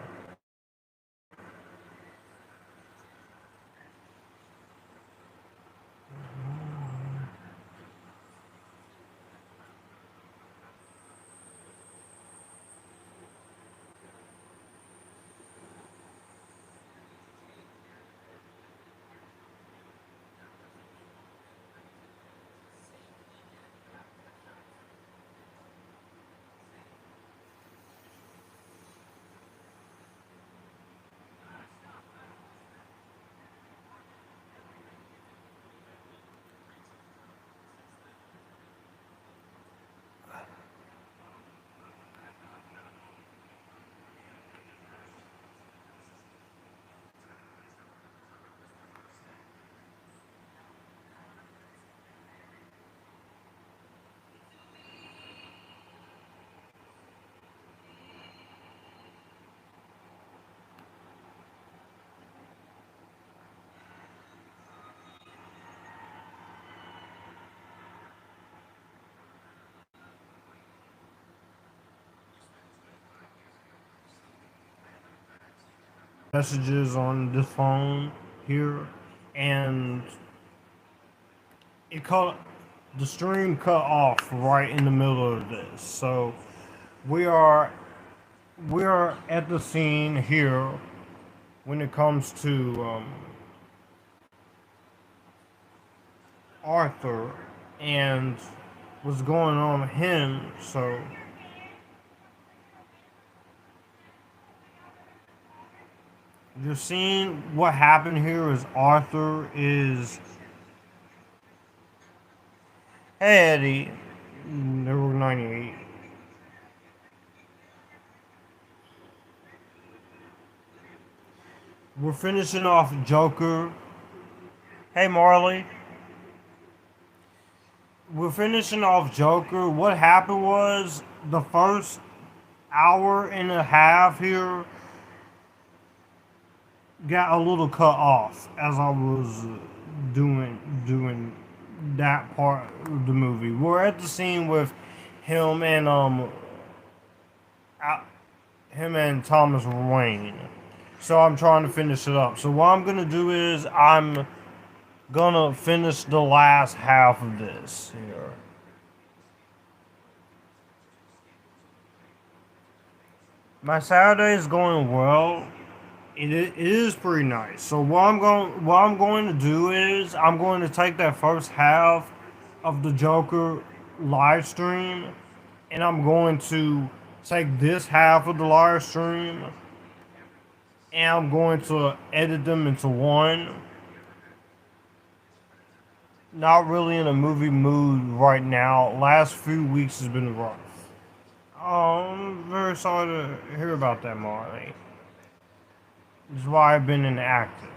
Messages on this phone here, and it cut the stream cut off right in the middle of this. So we are we are at the scene here when it comes to Arthur and what's going on with him. So you're seeing what happened here is Arthur is, hey Eddie, number 98. We're finishing off Joker. Hey Marley. We're finishing off Joker. What happened was the first hour and a half here got a little cut off as I was doing that part of the movie. We're at the scene with him and him and Thomas Wayne. So I'm trying to finish it up. So what I'm gonna do is I'm gonna finish the last half of this here. My Saturday is going well. It is pretty nice. So what I'm going to do is I'm going to take that first half of the Joker live stream, and I'm going to take this half of the live stream and I'm going to edit them into one. Not really in a movie mood right now. Last few weeks has been rough. I'm very sorry to hear about that, Marley. This is why I've been inactive.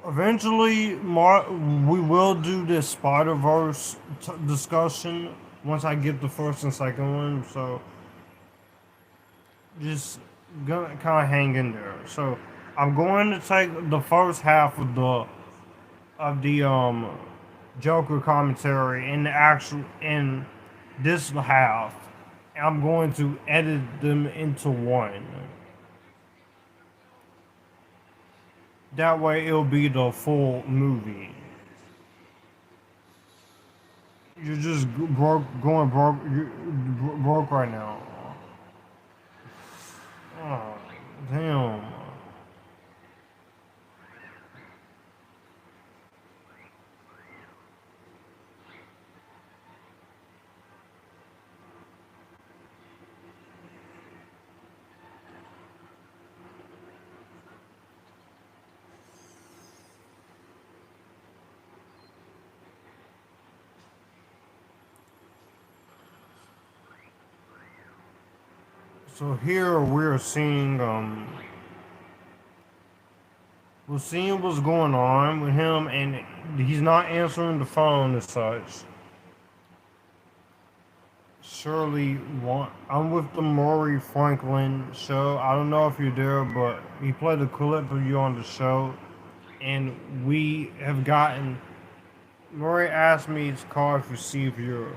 Eventually, we will do this Spider-Verse discussion once I get the first and second one. So just gonna kind of hang in there. So I'm going to take the first half of the Joker commentary in the actual in this half. I'm going to edit them into one. That way it'll be the full movie. You're just going broke, broke right now. Oh, damn. So here we're seeing what's going on with him, and he's not answering the phone as such. Shirley, I'm with the Maury Franklin show. I don't know if you're there, but he played a clip of you on the show, and we have gotten. Murray asked me to call if you see if you're.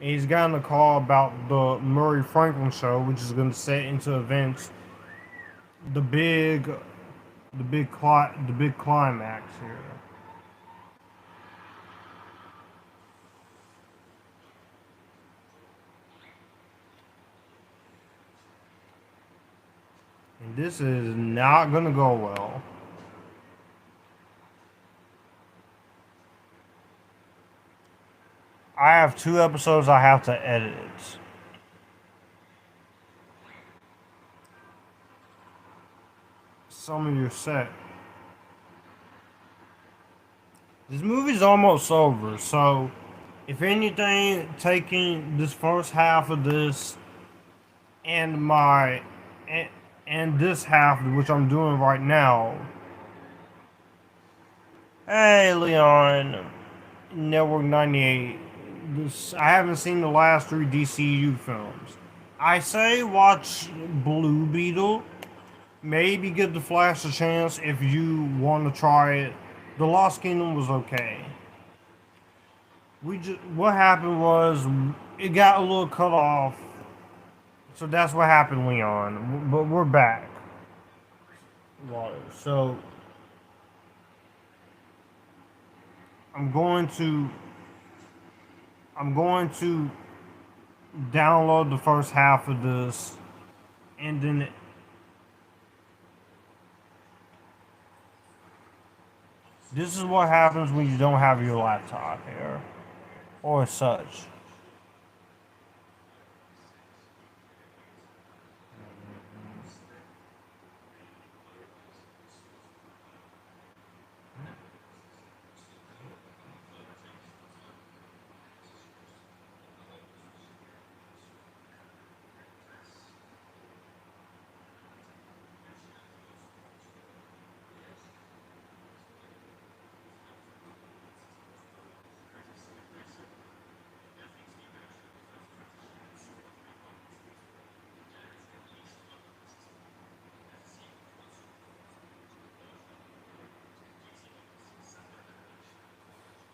And he's gotten a call about the Murray Franklin show, which is going to set into events the big, the big climax here. And this is not going to go well. I have 2 episodes I have to edit. Some of your set. This movie's almost over, so if anything, taking this first half of this and and this half, which I'm doing right now. Hey, Leon, Network 98. I haven't seen the last 3 DCU films. I say watch Blue Beetle. Maybe give The Flash a chance if you want to try it. The Lost Kingdom was okay. What happened was it got a little cut off. So that's what happened, Leon. But we're back. So I'm going to download the first half of this, and then this is what happens when you don't have your laptop here, or such.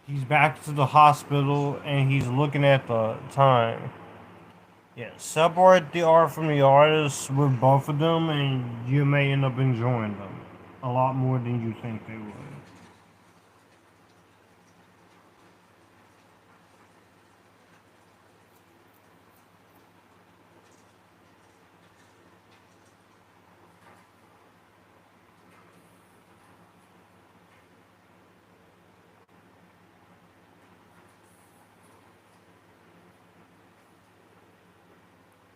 He's back to the hospital and he's looking at the time. Yeah, separate the art from the artist with both of them, and you may end up enjoying them a lot more than you think they would.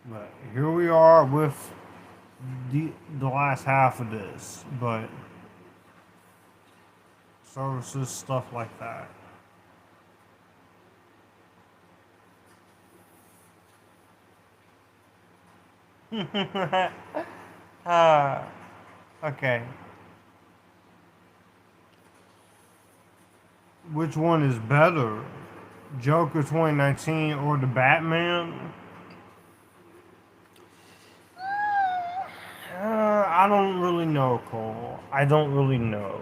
But here we are with the last half of this, but services, stuff like that. uh, okay. Which one is better? Joker 2019 or the Batman? I don't really know, Cole. I don't really know.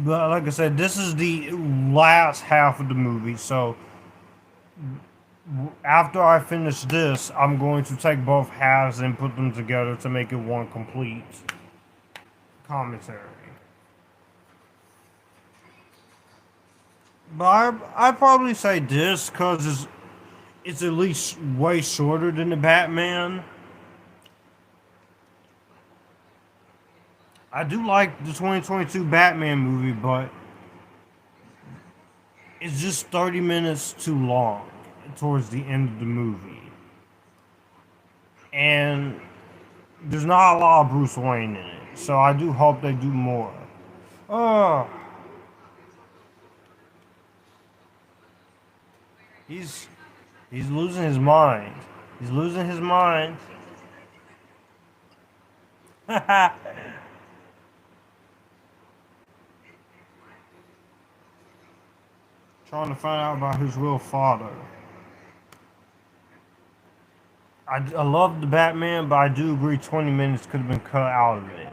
But like I said, this is the last half of the movie, so after I finish this, I'm going to take both halves and put them together to make it one complete commentary. But I probably say this because it's at least way shorter than the Batman. I do like the 2022 Batman movie, but it's just 30 minutes too long towards the end of the movie. And there's not a lot of Bruce Wayne in it. So I do hope they do more. Oh, he's he's losing his mind. He's losing his mind. Trying to find out about his real father. I love the Batman, but I do agree 20 minutes could have been cut out of it.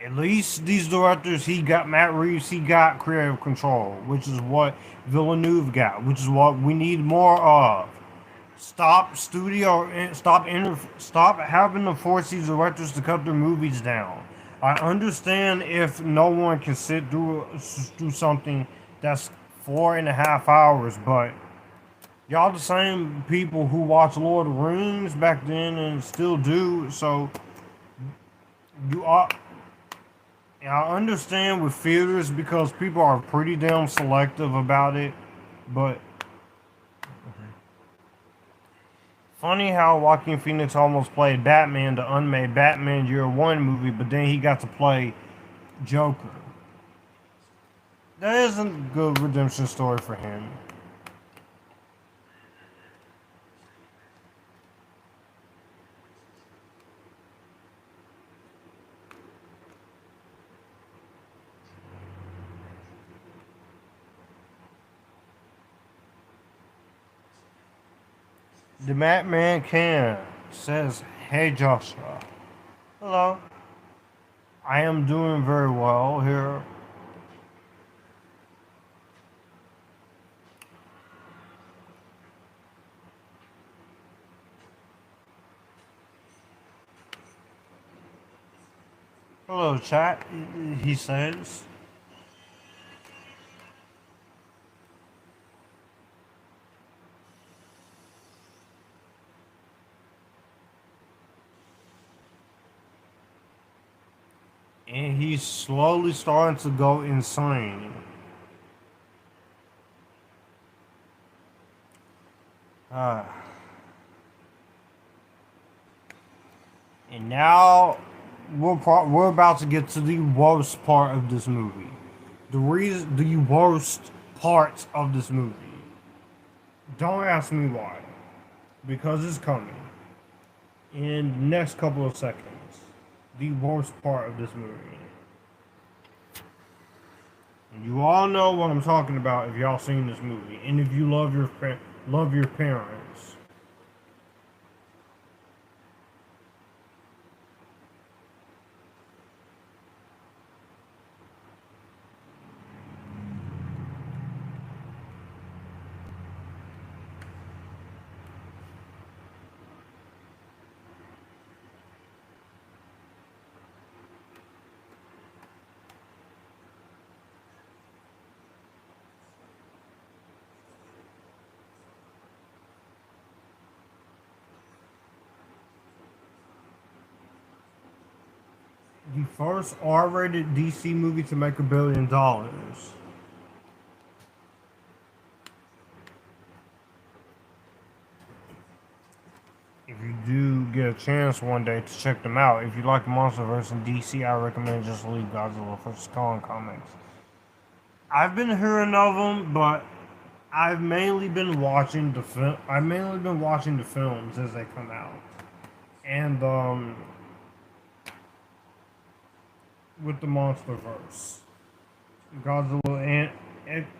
At least these directors, he got Matt Reeves, he got creative control, which is what Villeneuve got, which is what we need more of. Stop stop having to force these directors to cut their movies down. I understand if no one can sit through something that's 4.5 hours, but y'all the same people who watched Lord of the Rings back then and still do, so you are. I understand with theaters because people are pretty damn selective about it, but funny how Joaquin Phoenix almost played Batman, the unmade Batman Year One movie, but then he got to play Joker. That isn't a good redemption story for him. The Batman can says, "Hey Joshua, hello. I am doing very well here. Hello, chat." He says. And he's slowly starting to go insane. Uh, and now we're about to get to the worst part of this movie. The worst parts of this movie. Don't ask me why, because it's coming in the next couple of seconds. The worst part of this movie. And you all know what I'm talking about if y'all seen this movie, and if you love your parents. The first R-rated DC movie to make $1 billion. get a chance one day to check them out. If you like MonsterVerse and DC, I recommend just leave Godzilla vs. Kong comics. I've been hearing of them, but I've mainly been watching the film. I've mainly been watching the films as they come out, and with the MonsterVerse, Godzilla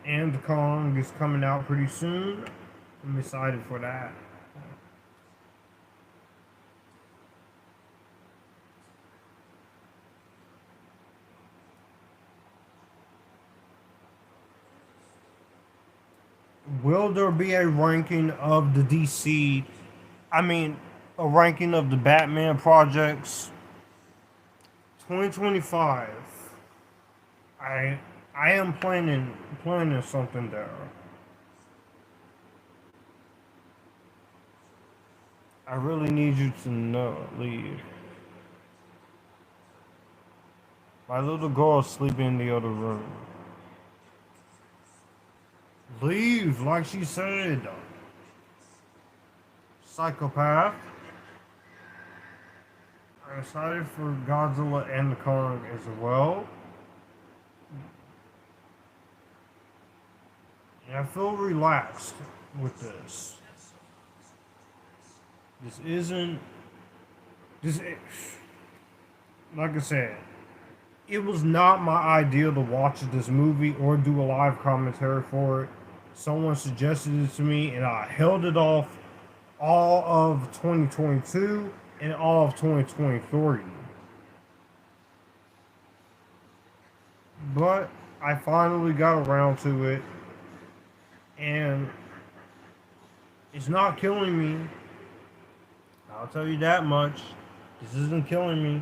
and Kong is coming out pretty soon. I'm excited for that. Will there be a ranking of the DC? I mean, a ranking of the Batman projects? 2025. I I am planning something there. I really need you to know, leave. My little girl is sleeping in the other room. Leave, like she said. Psychopath. I'm excited for Godzilla and the Kong as well. And I feel relaxed with this. This isn't. This. Like I said, it was not my idea to watch this movie or do a live commentary for it. Someone suggested it to me, and I held it off all of 2022 and all of 2023. But I finally got around to it, and it's not killing me. I'll tell you that much. This isn't killing me.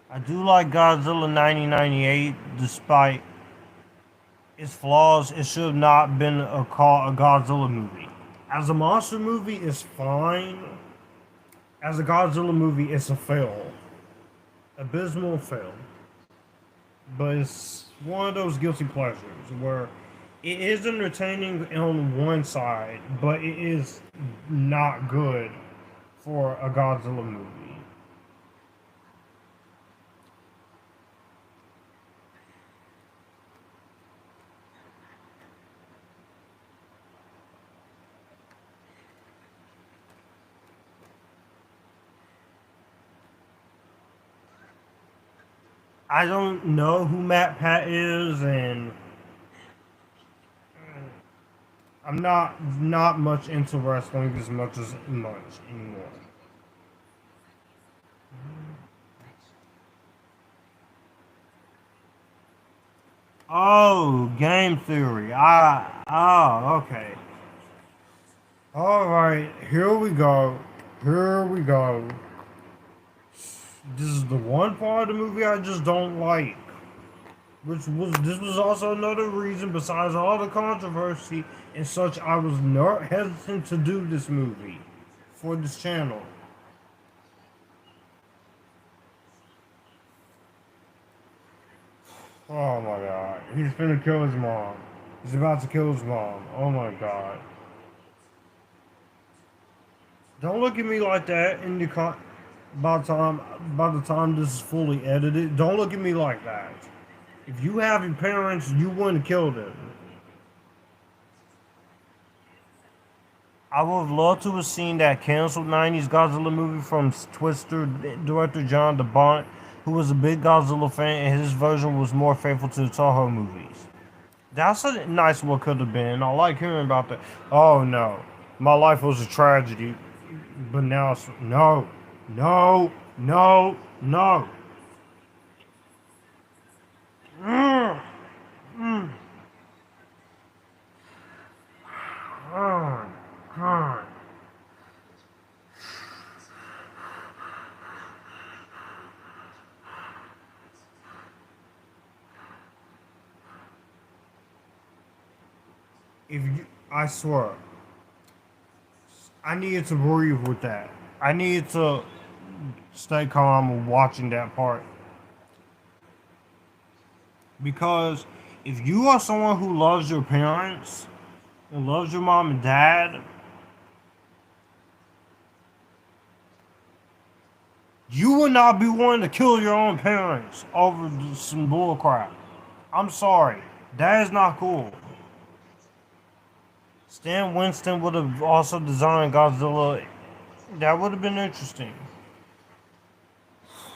I do like Godzilla 1998, despite its flaws. It should have not been a Godzilla movie. As a monster movie, it's fine. As a Godzilla movie, it's a fail. Abysmal fail. But it's one of those guilty pleasures where it is entertaining on one side, but it is not good for a Godzilla movie. I don't know who Matt Pat is, and I'm not much into wrestling as much anymore. Oh, game theory. Okay. All right, here we go. Here we go. This is the one part of the movie I just don't like. This was also another reason, besides all the controversy and such, I was not hesitant to do this movie for this channel. Oh my god. He's gonna kill his mom. He's about to kill his mom. Oh my god. Don't look at me like that in the by the time this is fully edited. Don't look at me like that. If you have your parents, you wouldn't kill them. I would have loved to have seen that canceled 90s Godzilla movie from Twister director John DeBont, who was a big Godzilla fan, and his version was more faithful to the Toho movies. That's a nice what could have been. I like hearing about that. Oh no, my life was a tragedy, but now it's no, no, no, no. Mm, mm. Oh God. If you, I swear, I needed to breathe with that. I needed to stay calm watching that part, because If you are someone who loves your parents and loves your mom and dad, you would not be wanting to kill your own parents over some bullcrap. I'm sorry. That is not cool. Stan Winston would have also designed Godzilla. That would have been interesting.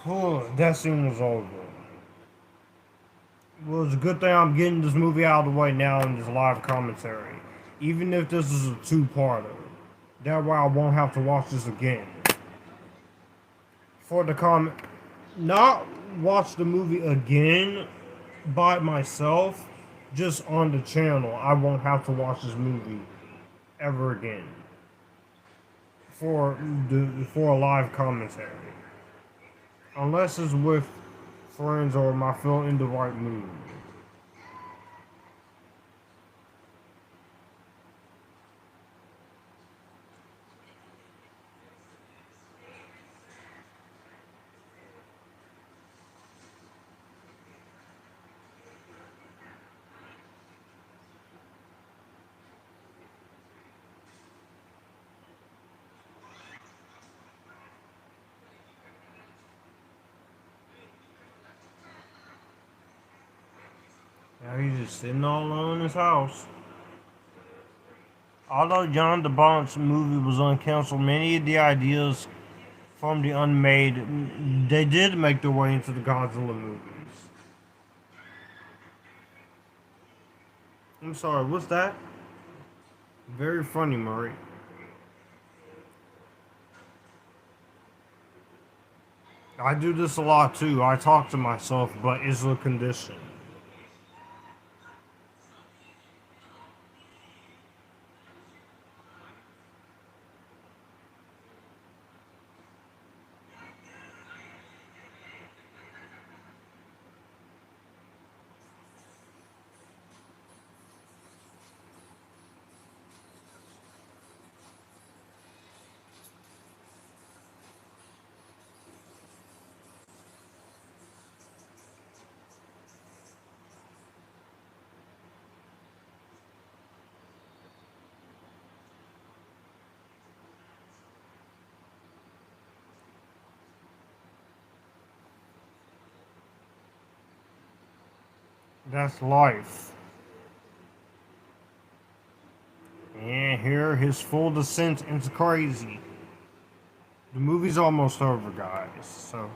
That scene was over. Well, it's a good thing I'm getting this movie out of the way now in this live commentary. Even if this is a two-parter. That way I won't have to watch this again. For the comment, not watch the movie again by myself, just on the channel. I won't have to watch this movie ever again for a live commentary, unless it's with friends or am I feeling in the right mood. Now he's just sitting all alone in his house. Although John DeBont's movie was uncanceled, many of the ideas from the unmade, they did make their way into the Godzilla movies. I'm sorry, what's that? Very funny, Murray. I do this a lot too. I talk to myself, but it's a condition. That's life. And here, his full descent into crazy. The movie's almost over, guys, so.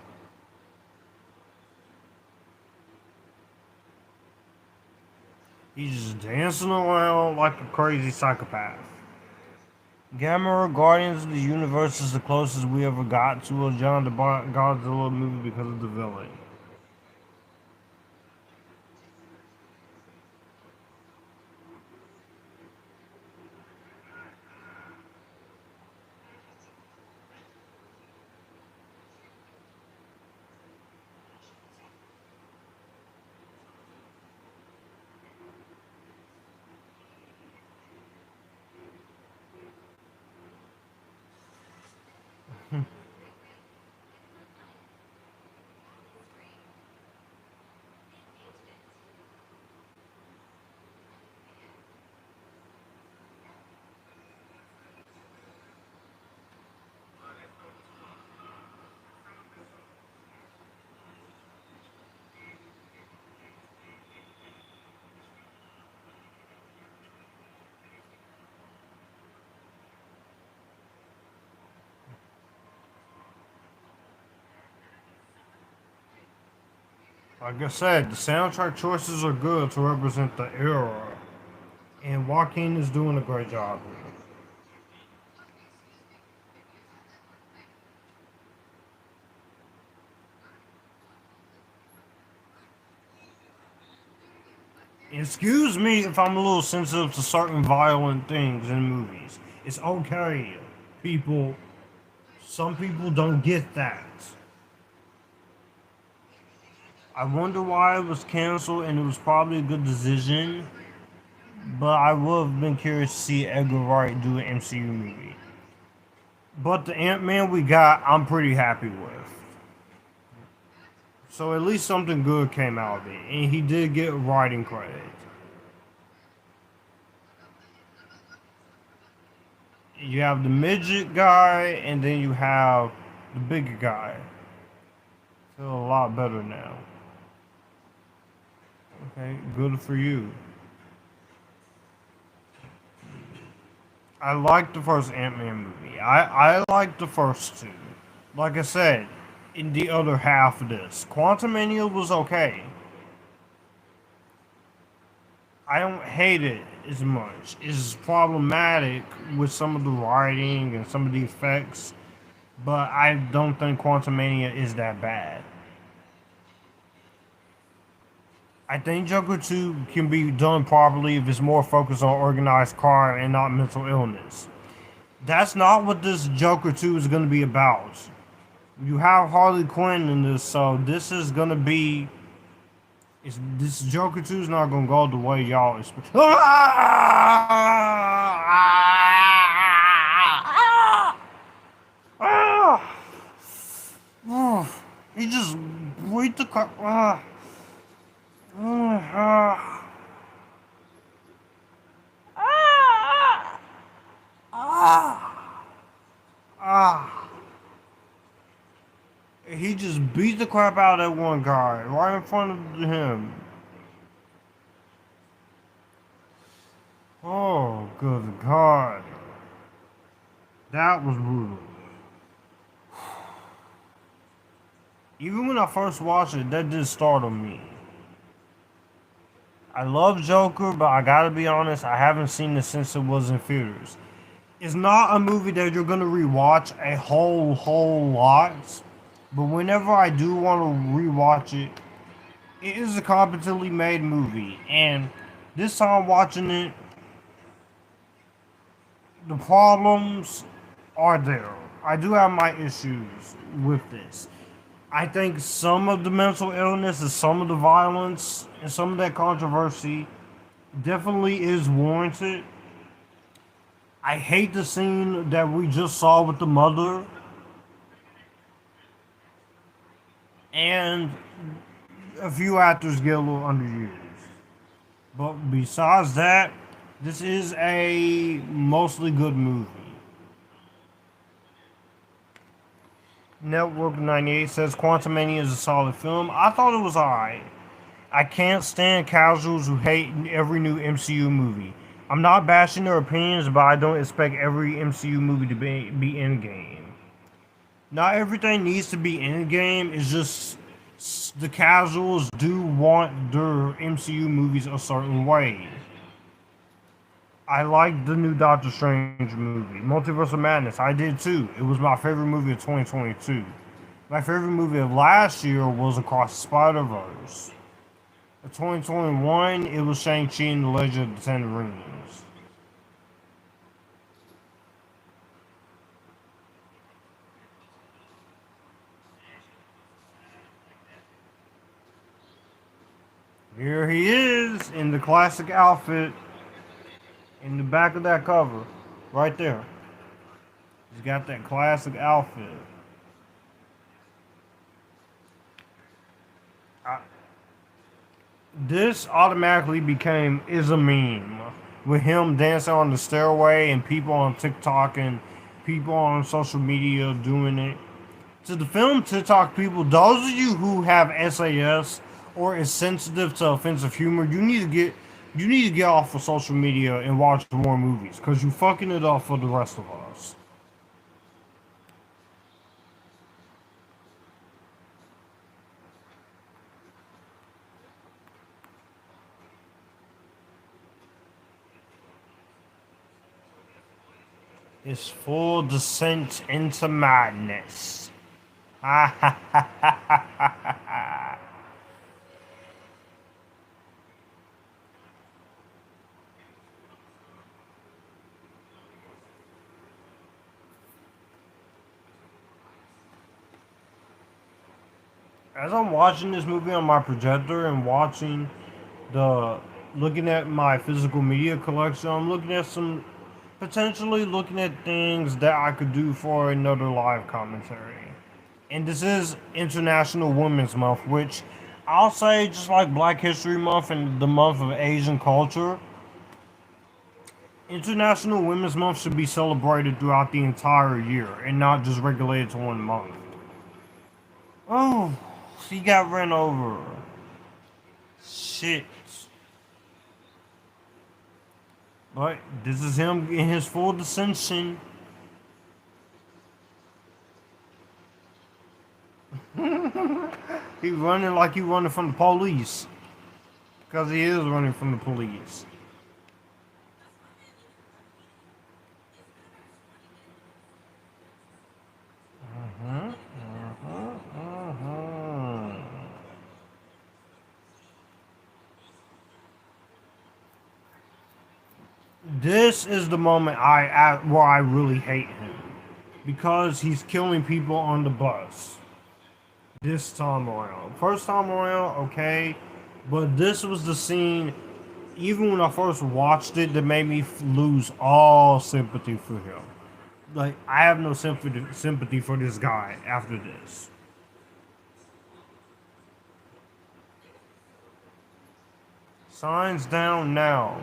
He's just dancing around like a crazy psychopath. Gamera Guardians of the Universe is the closest we ever got to a John DeBont Godzilla movie because of the villain. Like I said, the soundtrack choices are good to represent the era, and Joaquin is doing a great job with it. Excuse me if I'm a little sensitive to certain violent things in movies. It's okay, people. Some people don't get that. I wonder why it was canceled, and it was probably a good decision. But I would have been curious to see Edgar Wright do an MCU movie. But the Ant-Man we got, I'm pretty happy with. So at least something good came out of it, and he did get writing credit. You have the midget guy, and then you have the bigger guy. Feel a lot better now. Okay, good for you. I like the first Ant-Man movie. I like the first two. Like I said, in the other half of this, Quantumania was okay. I don't hate it as much. It's problematic with some of the writing and some of the effects, but I don't think Quantumania is that bad. I think Joker 2 can be done properly if it's more focused on organized crime and not mental illness. That's not what this Joker 2 is going to be about. You have Harley Quinn in this, so this is going to be. This Joker 2 is not going to go the way y'all expect. He just beat the crap. He just beat the crap out of that one guy right in front of him. Oh, good God. That was brutal. Even when I first watched it, that did start on me. I love Joker, but I gotta be honest, I haven't seen it since it was in theaters. It's not a movie that you're gonna rewatch a whole lot, but whenever I do want to rewatch it, it is a competently made movie. And this time watching it, the problems are there. I do have my issues with this. I think some of the mental illness and some of the violence and some of that controversy definitely is warranted. I hate the scene that we just saw with the mother. And a few actors get a little underused. But besides that, this is a mostly good movie. Network 98 says Quantumania is a solid film. I thought it was alright. I can't stand casuals who hate every new MCU movie. I'm not bashing their opinions, but I don't expect every MCU movie to be in game. Not everything needs to be in game. It's just the casuals do want their MCU movies a certain way. I liked the new Doctor Strange movie, Multiverse of Madness. I did too. It was my favorite movie of 2022. My favorite movie of last year was Across the Spider-Verse. In 2021, it was Shang-Chi and the Legend of the Ten Rings. Here he is in the classic outfit in the back of that cover, right there. He's got that classic outfit. This automatically is a meme with him dancing on the stairway and people on TikTok and people on social media doing it. To the film TikTok people, those of you who have SAS or is sensitive to offensive humor, you need to get off of social media and watch more movies because you're fucking it up for the rest of us. It's full descent into madness. Ha ha ha ha ha ha ha. As I'm watching this movie on my projector and looking at my physical media collection, I'm potentially looking at things that I could do for another live commentary. And this is International Women's Month, which I'll say, just like Black History Month and the month of Asian culture, International Women's Month should be celebrated throughout the entire year and not just regulated to one month. Oh, he got ran over. Shit. But this is him in his full descension. He running like he running from the police. Because he is running from the police. Uh-huh, uh-huh, uh-huh. This is the moment where I really hate him. Because he's killing people on the bus. This time around. First time around, okay. But this was the scene, even when I first watched it, that made me lose all sympathy for him. Like, I have no sympathy for this guy after this. Signs down now.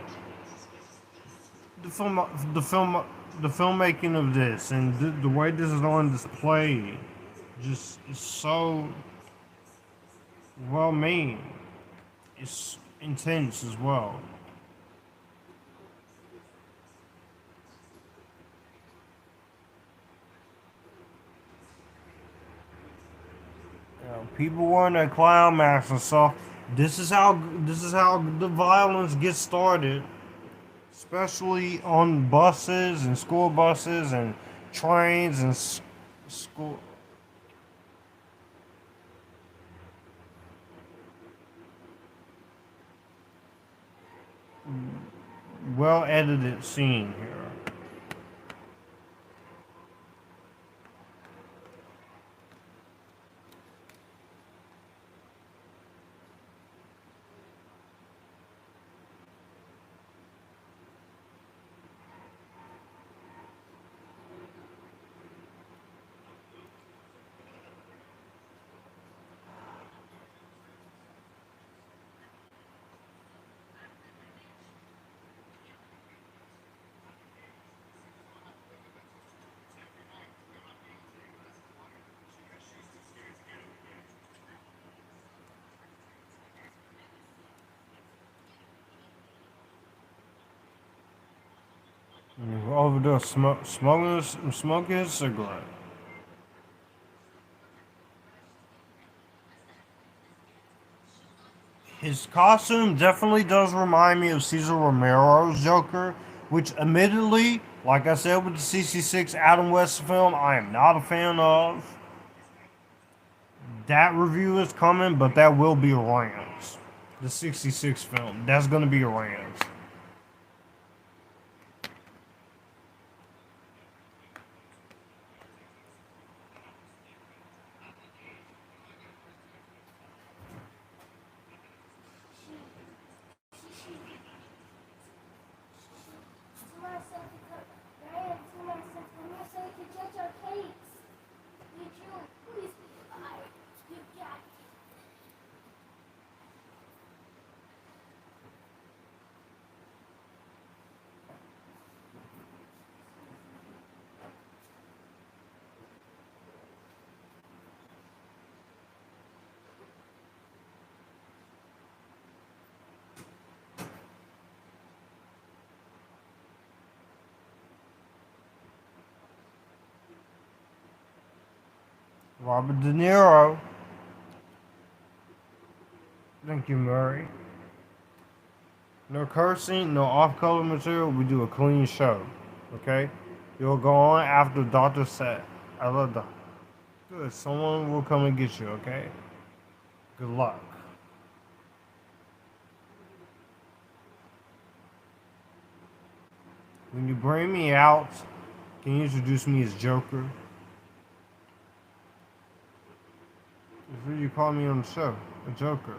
The film, the film, the filmmaking of this and the way this is on display, just is so well made. It's intense as well. People wearing their clown masks and stuff. This is how the violence gets started, especially on buses and school buses and trains and school. Well edited scene here. Over there smoking a cigarette. His costume definitely does remind me of Cesar Romero's Joker, which admittedly, like I said with the CC6 Adam West film, I am not a fan of. That review is coming, but that will be Rams. The 66 film. That's going to be Rams. Robert De Niro. Thank you, Murray. No cursing, no off-color material. We do a clean show. Okay? You'll go on after the doctor said, I love the. Good. Someone will come and get you, okay? Good luck. When you bring me out, can you introduce me as Joker? That's what you called me on the show. A Joker.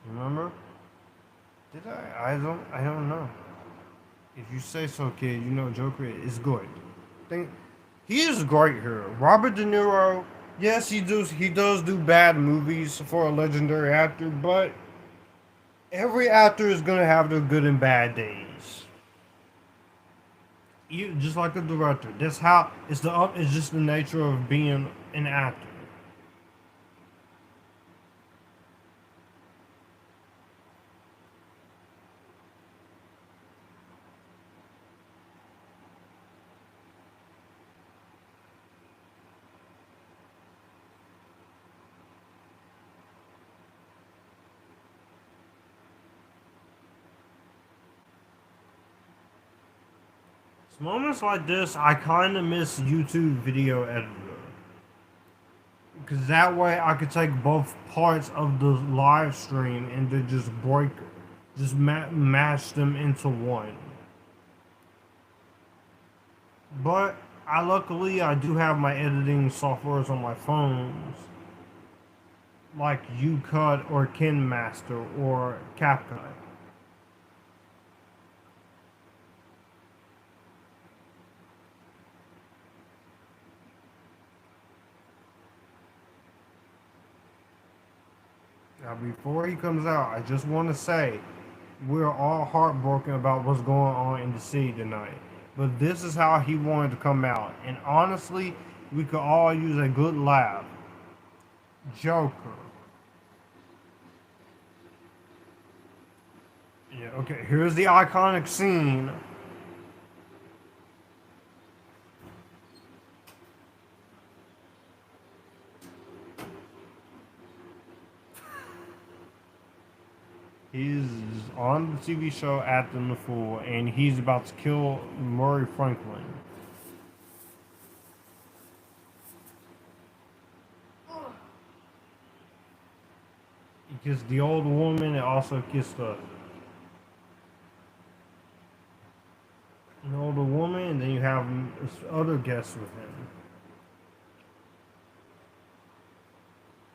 Remember? Did I? I don't know. If you say so, kid, you know Joker is good. Think he is great here. Robert De Niro Yes, he does do bad movies for a legendary actor, but every actor is gonna have their good and bad days. You just like a director. That's how it's the up. It's just the nature of being an actor. It's moments like this, I kind of miss YouTube video editor because that way I could take both parts of the live stream and then just match them into one. But I do have my editing softwares on my phones, like UCut or KinMaster or CapCut. Now, before he comes out, I just want to say we're all heartbroken about what's going on in the city tonight. But this is how he wanted to come out. And honestly, we could all use a good laugh. Joker. Yeah, okay, here's the iconic scene. He's on the TV show Acting the Fool, and he's about to kill Murray Franklin. He kissed the old woman and also kissed us. An older woman, and then you have other guests with him.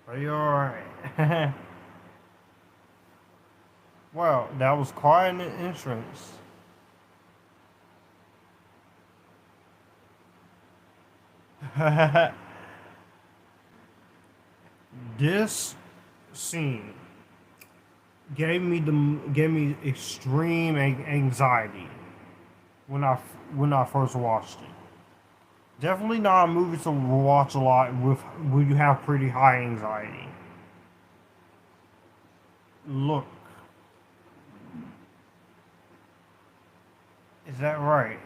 Are you alright? Well, that was quite an entrance. This scene gave me extreme anxiety when I first watched it. Definitely not a movie to watch a lot with when you have pretty high anxiety. Look, is that right?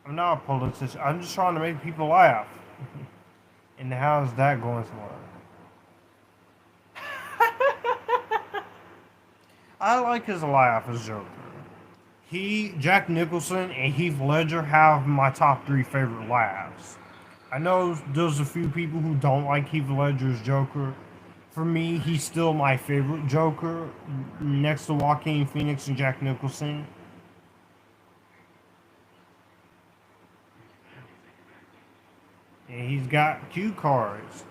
I'm not a politician. I'm just trying to make people laugh. And how is that going to work? I like his laugh as Joker. Jack Nicholson, and Heath Ledger have my top three favorite laughs. I know there's a few people who don't like Heath Ledger's Joker. For me, he's still my favorite Joker, next to Joaquin Phoenix and Jack Nicholson. And he's got cue cards.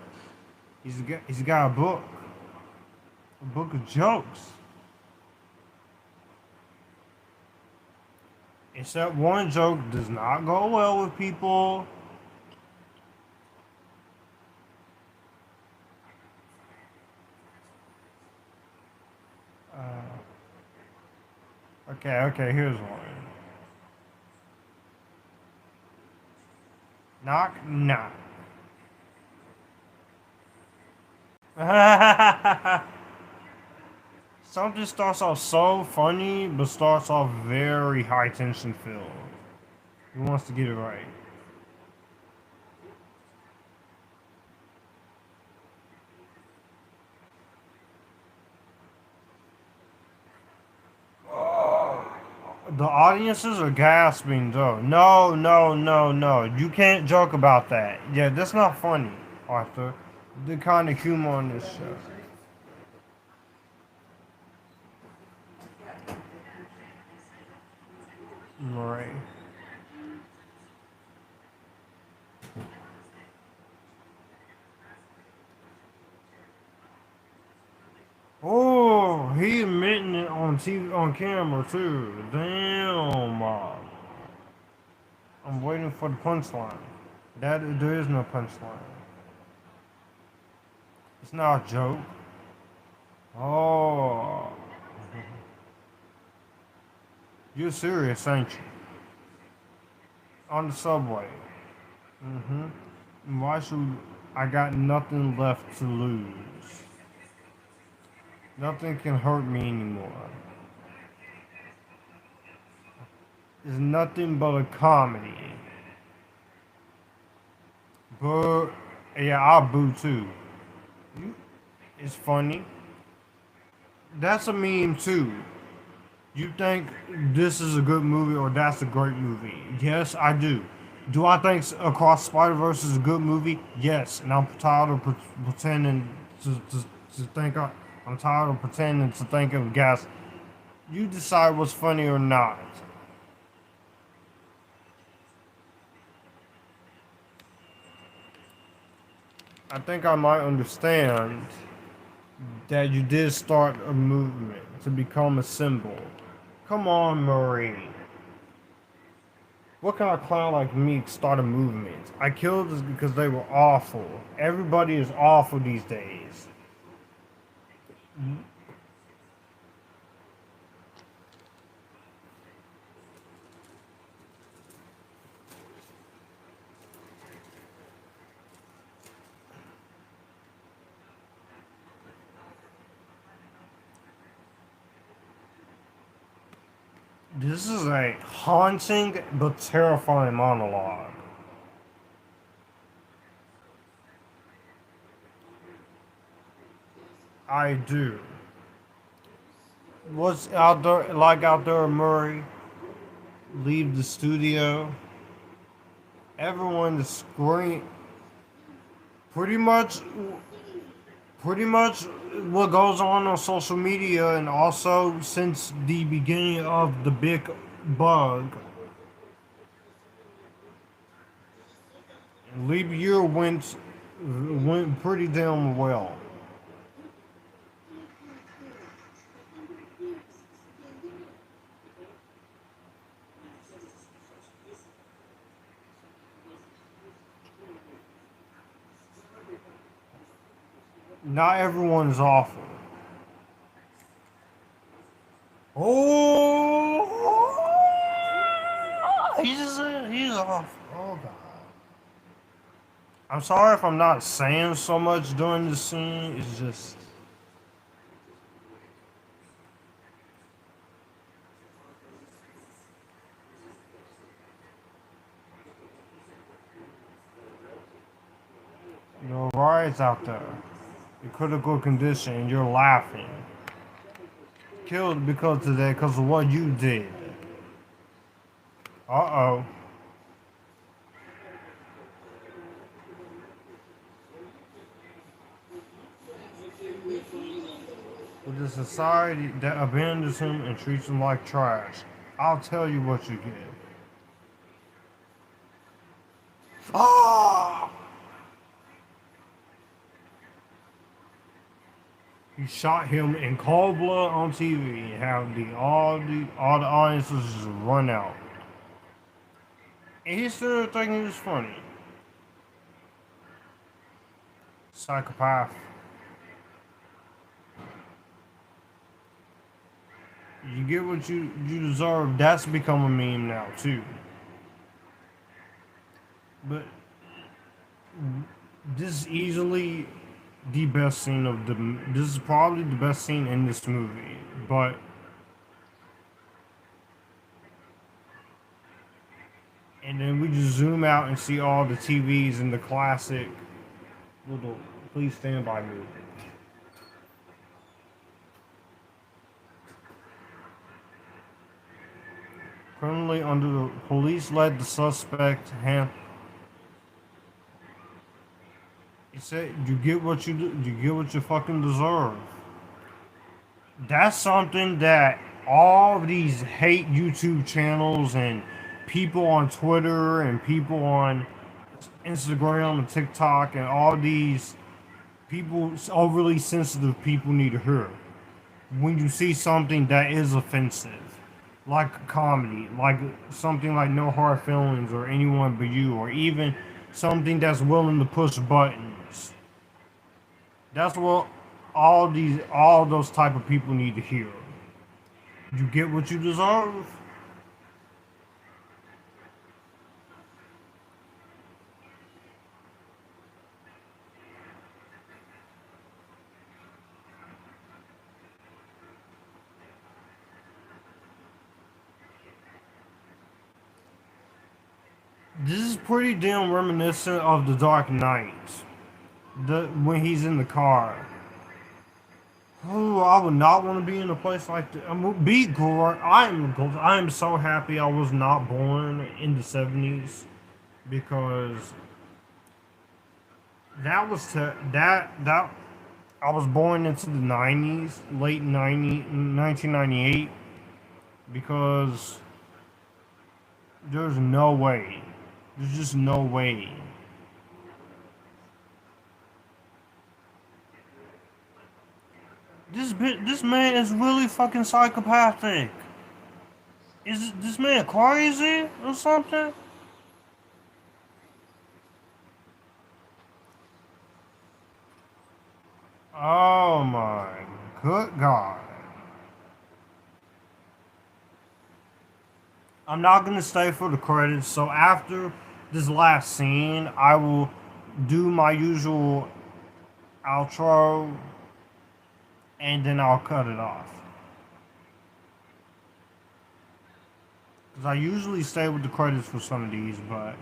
He's got a book of jokes. Except one joke does not go well with people. Okay, here's one. Knock, knock. Something starts off so funny, but starts off very high tension filled. He wants to get it right. The audiences are gasping though. No, no, no, no. You can't joke about that. Yeah, that's not funny, Arthur. The kind of humor on this show. Right. Oh, he admitting it on TV, on camera too. Damn. I'm waiting for the punchline. There is no punchline. It's not a joke. Oh, you're serious, ain't you? On the subway. Why should I got nothing left to lose? Nothing can hurt me anymore. It's nothing but a comedy. But yeah, I'll boo too. It's funny. That's a meme too. You think this is a good movie or that's a great movie? Yes, I do. Do I think Across Spider-Verse is a good movie? Yes, and I'm tired of pretending to think. I'm tired of pretending to think of guys. You decide what's funny or not. I think I might understand that you did start a movement to become a symbol. Come on, Marie. What kind of clown like me start a movement? I killed this because they were awful. Everybody is awful these days. This is a haunting but terrifying monologue. I do. What's out there like out there, Murray? Leave the studio. Everyone is screaming. Pretty much, pretty much what goes on social media, and also since the beginning of the big bug. Leap year went pretty damn well. Not everyone is awful. Oh, he's awful. Oh god. I'm sorry if I'm not saying so much during the scene. It's just riots out there. In critical condition, and you're laughing. Killed because of that, because of what you did. Uh oh. With a society that abandons him and treats him like trash, I'll tell you what you get. Ah! He shot him in cold blood on TV and have all the audiences just run out. And he's still thinking it's funny. Psychopath. You get what you deserve. That's become a meme now too. But this is easily the best scene of the. This is probably the best scene in this movie. But and then we just zoom out and see all the TVs and the classic little "Please Stand By" music. Currently under the police led the suspect hand. He said, "You get what you do. You get what you fucking deserve." That's something that all these hate YouTube channels and people on Twitter and people on Instagram and TikTok and all these people, overly sensitive people, need to hear. When you see something that is offensive, like comedy, like something like No Hard Feelings or Anyone But You, or even something that's willing to push buttons, That's what all those type of people need to hear. You get what you deserve. This is pretty damn reminiscent of the Dark Knight. When he's in the car. Oh, I would not want to be in a place like that. I mean, be gore. I am so happy I was not born in the 70s because that I was born into the 90s, late 1998, because there's no way. There's just no way. This man is really fucking psychopathic. Is this man crazy or something? Oh my good God. I'm not gonna stay for the credits, so after this last scene, I will do my usual outro and then I'll cut it off. Because I usually stay with the credits for some of these, but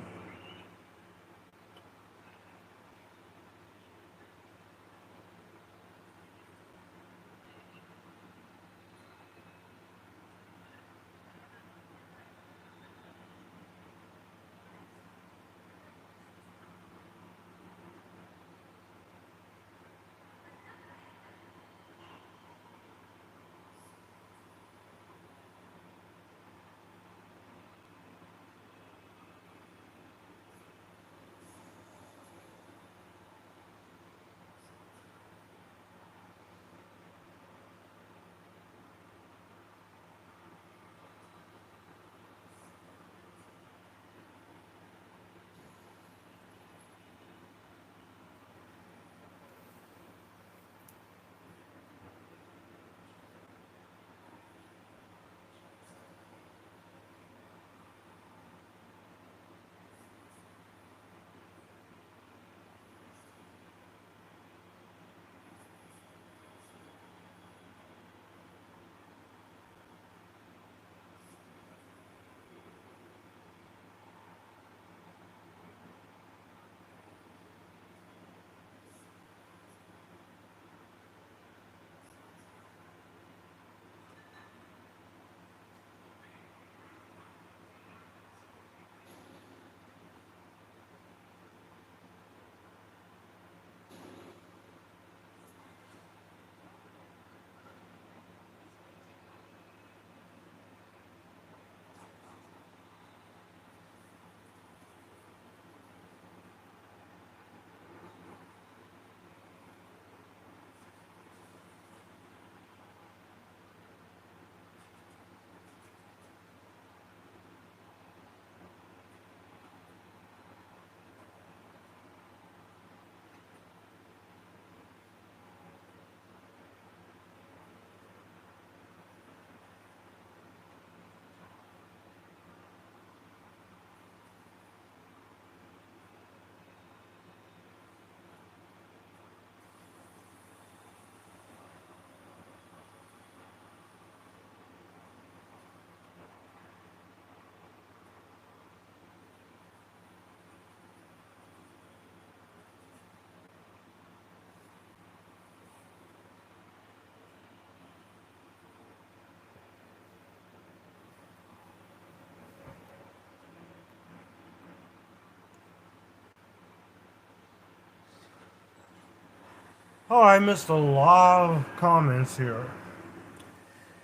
oh, I missed a lot of comments here.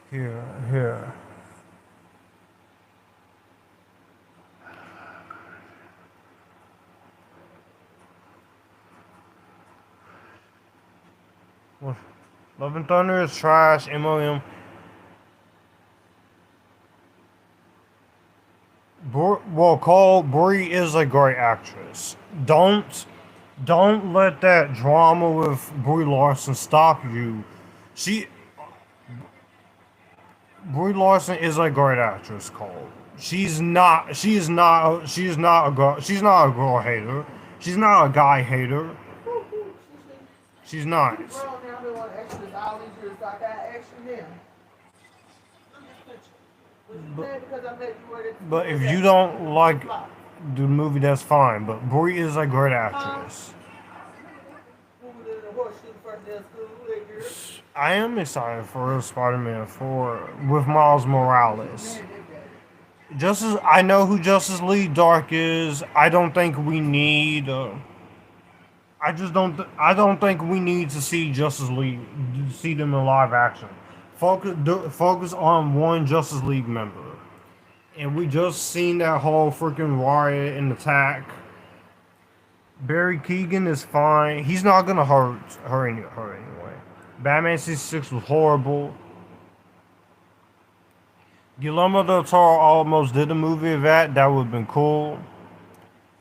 Here. Well, Love and Thunder is trash. MOM. Well, Cole Brie is a great actress. Don't don't let that drama with Brie Larson stop you. She Brie Larson is a great actress, Cole. She's not a girl hater. She's not a guy hater. She's not. You grown now, been want to ask you this all these years, so I gotta ask you now. Was you But, mad because I met you where but you was if you at? don't like Flop. the movie, that's fine. But Brie is a great Huh? actress. Who was in the horseshoe first day of school? That girl? I am excited for Spider-Man 4 with Miles Morales. Man, that guy. Justice, I know who Justice League Dark is. I don't think we need. I just don't. I don't think we need to see Justice League, see them in live action. Focus on one Justice League member, and we just seen that whole freaking riot and attack. Barry Keegan is fine. He's not gonna her anyway. Batman 66 was horrible. Guillermo del Toro almost did a movie of that. That would have been cool.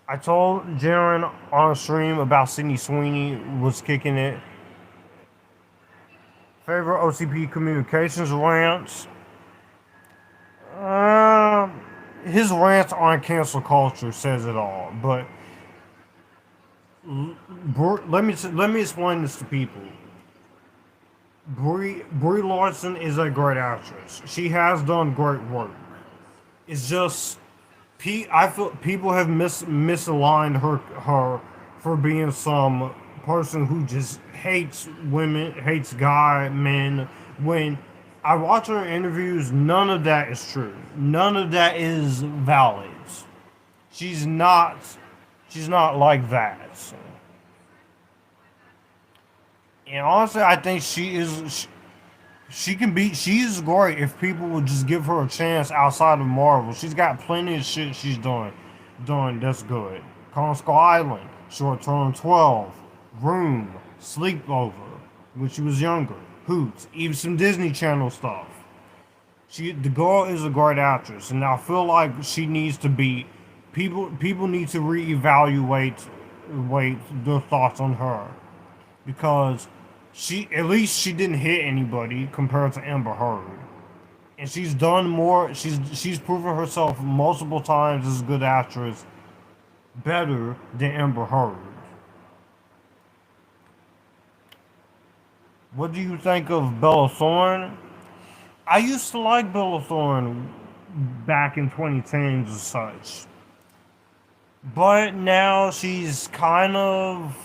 I told Jaren on stream about Sydney Sweeney was kicking it. Favorite OCP communications rants. His rants on cancel culture says it all. But let me explain this to people. Brie Larson is a great actress. She has done great work. It's just I feel people have misaligned her for being some person who just hates women, hates men. When I watch her interviews, none of that is true. None of that is valid. She's not she's not like that. So. And honestly, I think she is great if people would just give her a chance outside of Marvel. She's got plenty of shit she's doing that's good. Kong Skull Island, Short Term 12, Room, Sleepover, when she was younger, Hoots, even some Disney Channel stuff. The girl is a great actress, and I feel like she needs to be. People need to reevaluate their thoughts on her because at least she didn't hit anybody compared to Amber Heard, and she's done more. She's proven herself multiple times as a good actress, better than Amber Heard. What do you think of Bella Thorne? I used to like Bella Thorne back in 2010s and such, but now she's kind of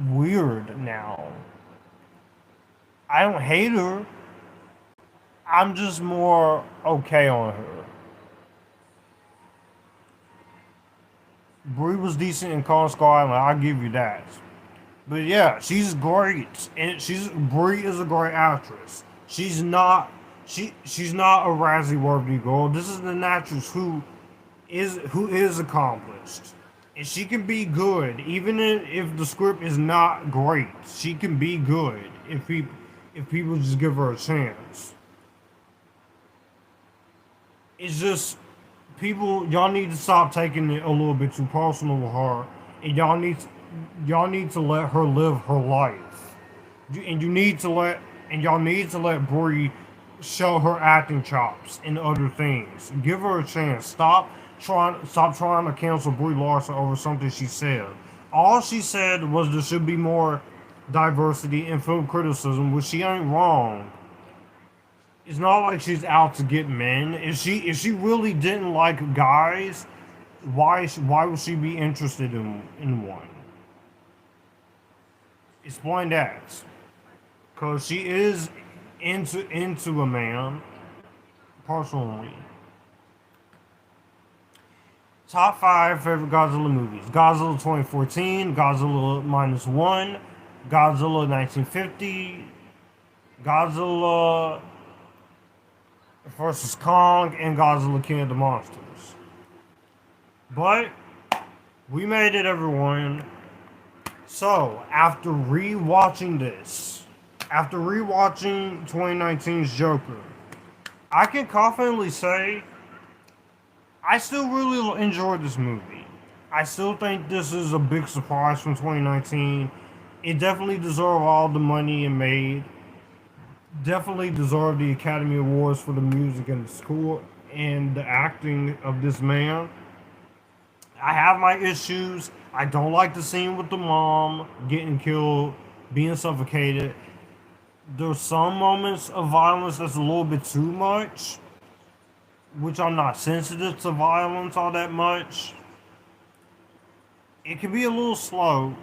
weird now. I don't hate her. I'm just more okay on her. Brie was decent in Kong Skull Island. I'll give you that. But yeah, she's great, and Brie is a great actress. She's not a Razzie-worthy girl. This is an actress who is accomplished, and she can be good even if the script is not great. She can be good if people just give her a chance. It's just y'all need to stop taking it a little bit too personal with her, and y'all need to let her live her life. Y'all need to let Brie show her acting chops in other things. Give her a chance. Stop trying to cancel Brie Larson over something she said. All she said was there should be more diversity in film criticism, which she ain't wrong. It's not like she's out to get men. If she really didn't like guys, why would she be interested in one? Explain that. Cause she is into a man, personally. Top 5 favorite Godzilla movies. Godzilla 2014, Godzilla -1, Godzilla 1950, Godzilla vs. Kong, and Godzilla King of the Monsters. But we made it, everyone. So, after rewatching 2019's Joker, I can confidently say I still really enjoyed this movie. I still think this is a big surprise from 2019. It definitely deserved all the money it made. Definitely deserved the Academy Awards for the music and the score and the acting of this man. I have my issues. I don't like the scene with the mom getting killed, being suffocated. There's some moments of violence that's a little bit too much, which I'm not sensitive to violence all that much. It can be a little slow,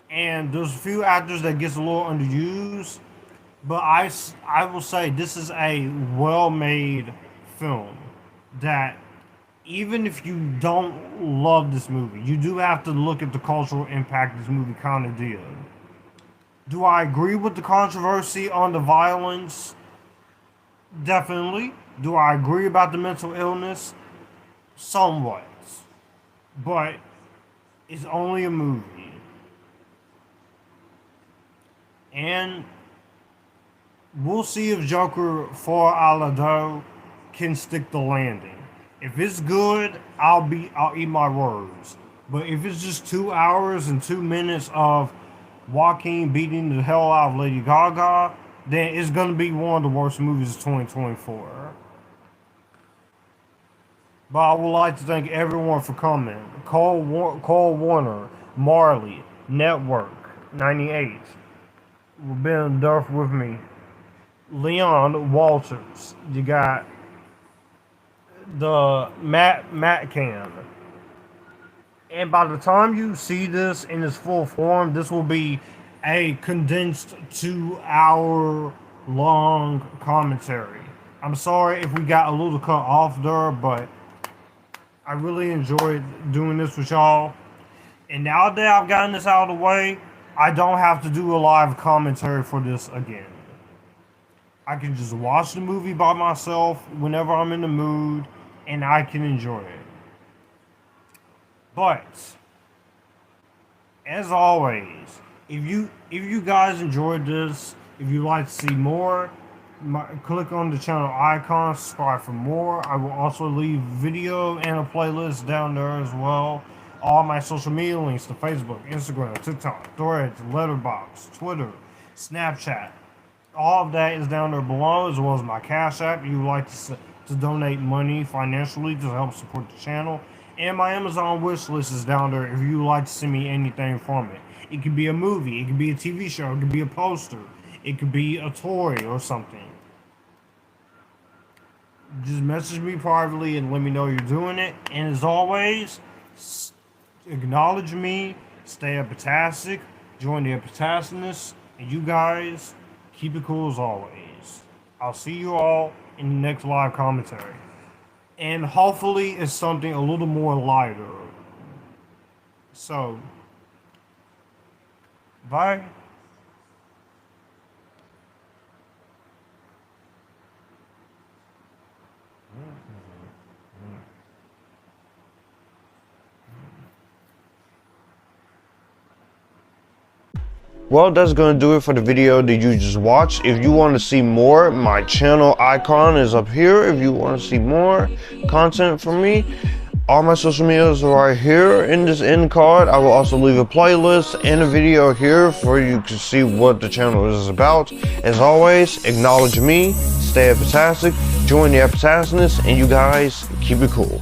and there's a few actors that gets a little underused, but I will say this is a well-made film that even if you don't love this movie, you do have to look at the cultural impact this movie kind of did. Do I agree with the controversy on the violence? Definitely. Do I agree about the mental illness? Somewhat. But it's only a movie. And we'll see if Joker for Alado can stick the landing. If it's good, I'll eat my words. But if it's just 2 hours and 2 minutes of Joaquin beating the hell out of Lady Gaga, then it's gonna be one of the worst movies of 2024. But I would like to thank everyone for coming. Cole Warner, Marley, Network 98, been there with me. Leon Walters, you got the Matt Can. And by the time you see this in its full form, this will be a condensed 2 hour long commentary. I'm sorry if we got a little cut off there, but I really enjoyed doing this with y'all. And now that I've gotten this out of the way, I don't have to do a live commentary for this again. I can just watch the movie by myself whenever I'm in the mood, and I can enjoy it. But as always, if you guys enjoyed this, if you'd like to see more, click on the channel icon, subscribe for more. I will also leave video and a playlist down there as well. All my social media links to Facebook, Instagram, TikTok, Threads, Letterboxd, Twitter, Snapchat. All of that is down there below, as well as my Cash App if you would like to donate money financially to help support the channel. And my Amazon wish list is down there if you would like to send me anything from it. It could be a movie, it could be a TV show, it could be a poster, it could be a toy or something. Just message me privately and let me know you're doing it. And as always, acknowledge me, stay epictastic, join the Epictasticness, and you guys keep it cool as always. I'll see you all in the next live commentary. And hopefully it's something a little more lighter. So, bye. Well, that's going to do it for the video that you just watched. If you want to see more, my channel icon is up here. If you want to see more content from me, all my social medias are right here in this end card. I will also leave a playlist and a video here for you to see what the channel is about. As always, acknowledge me, stay epictastic, join the Epictasticness, and you guys keep it cool.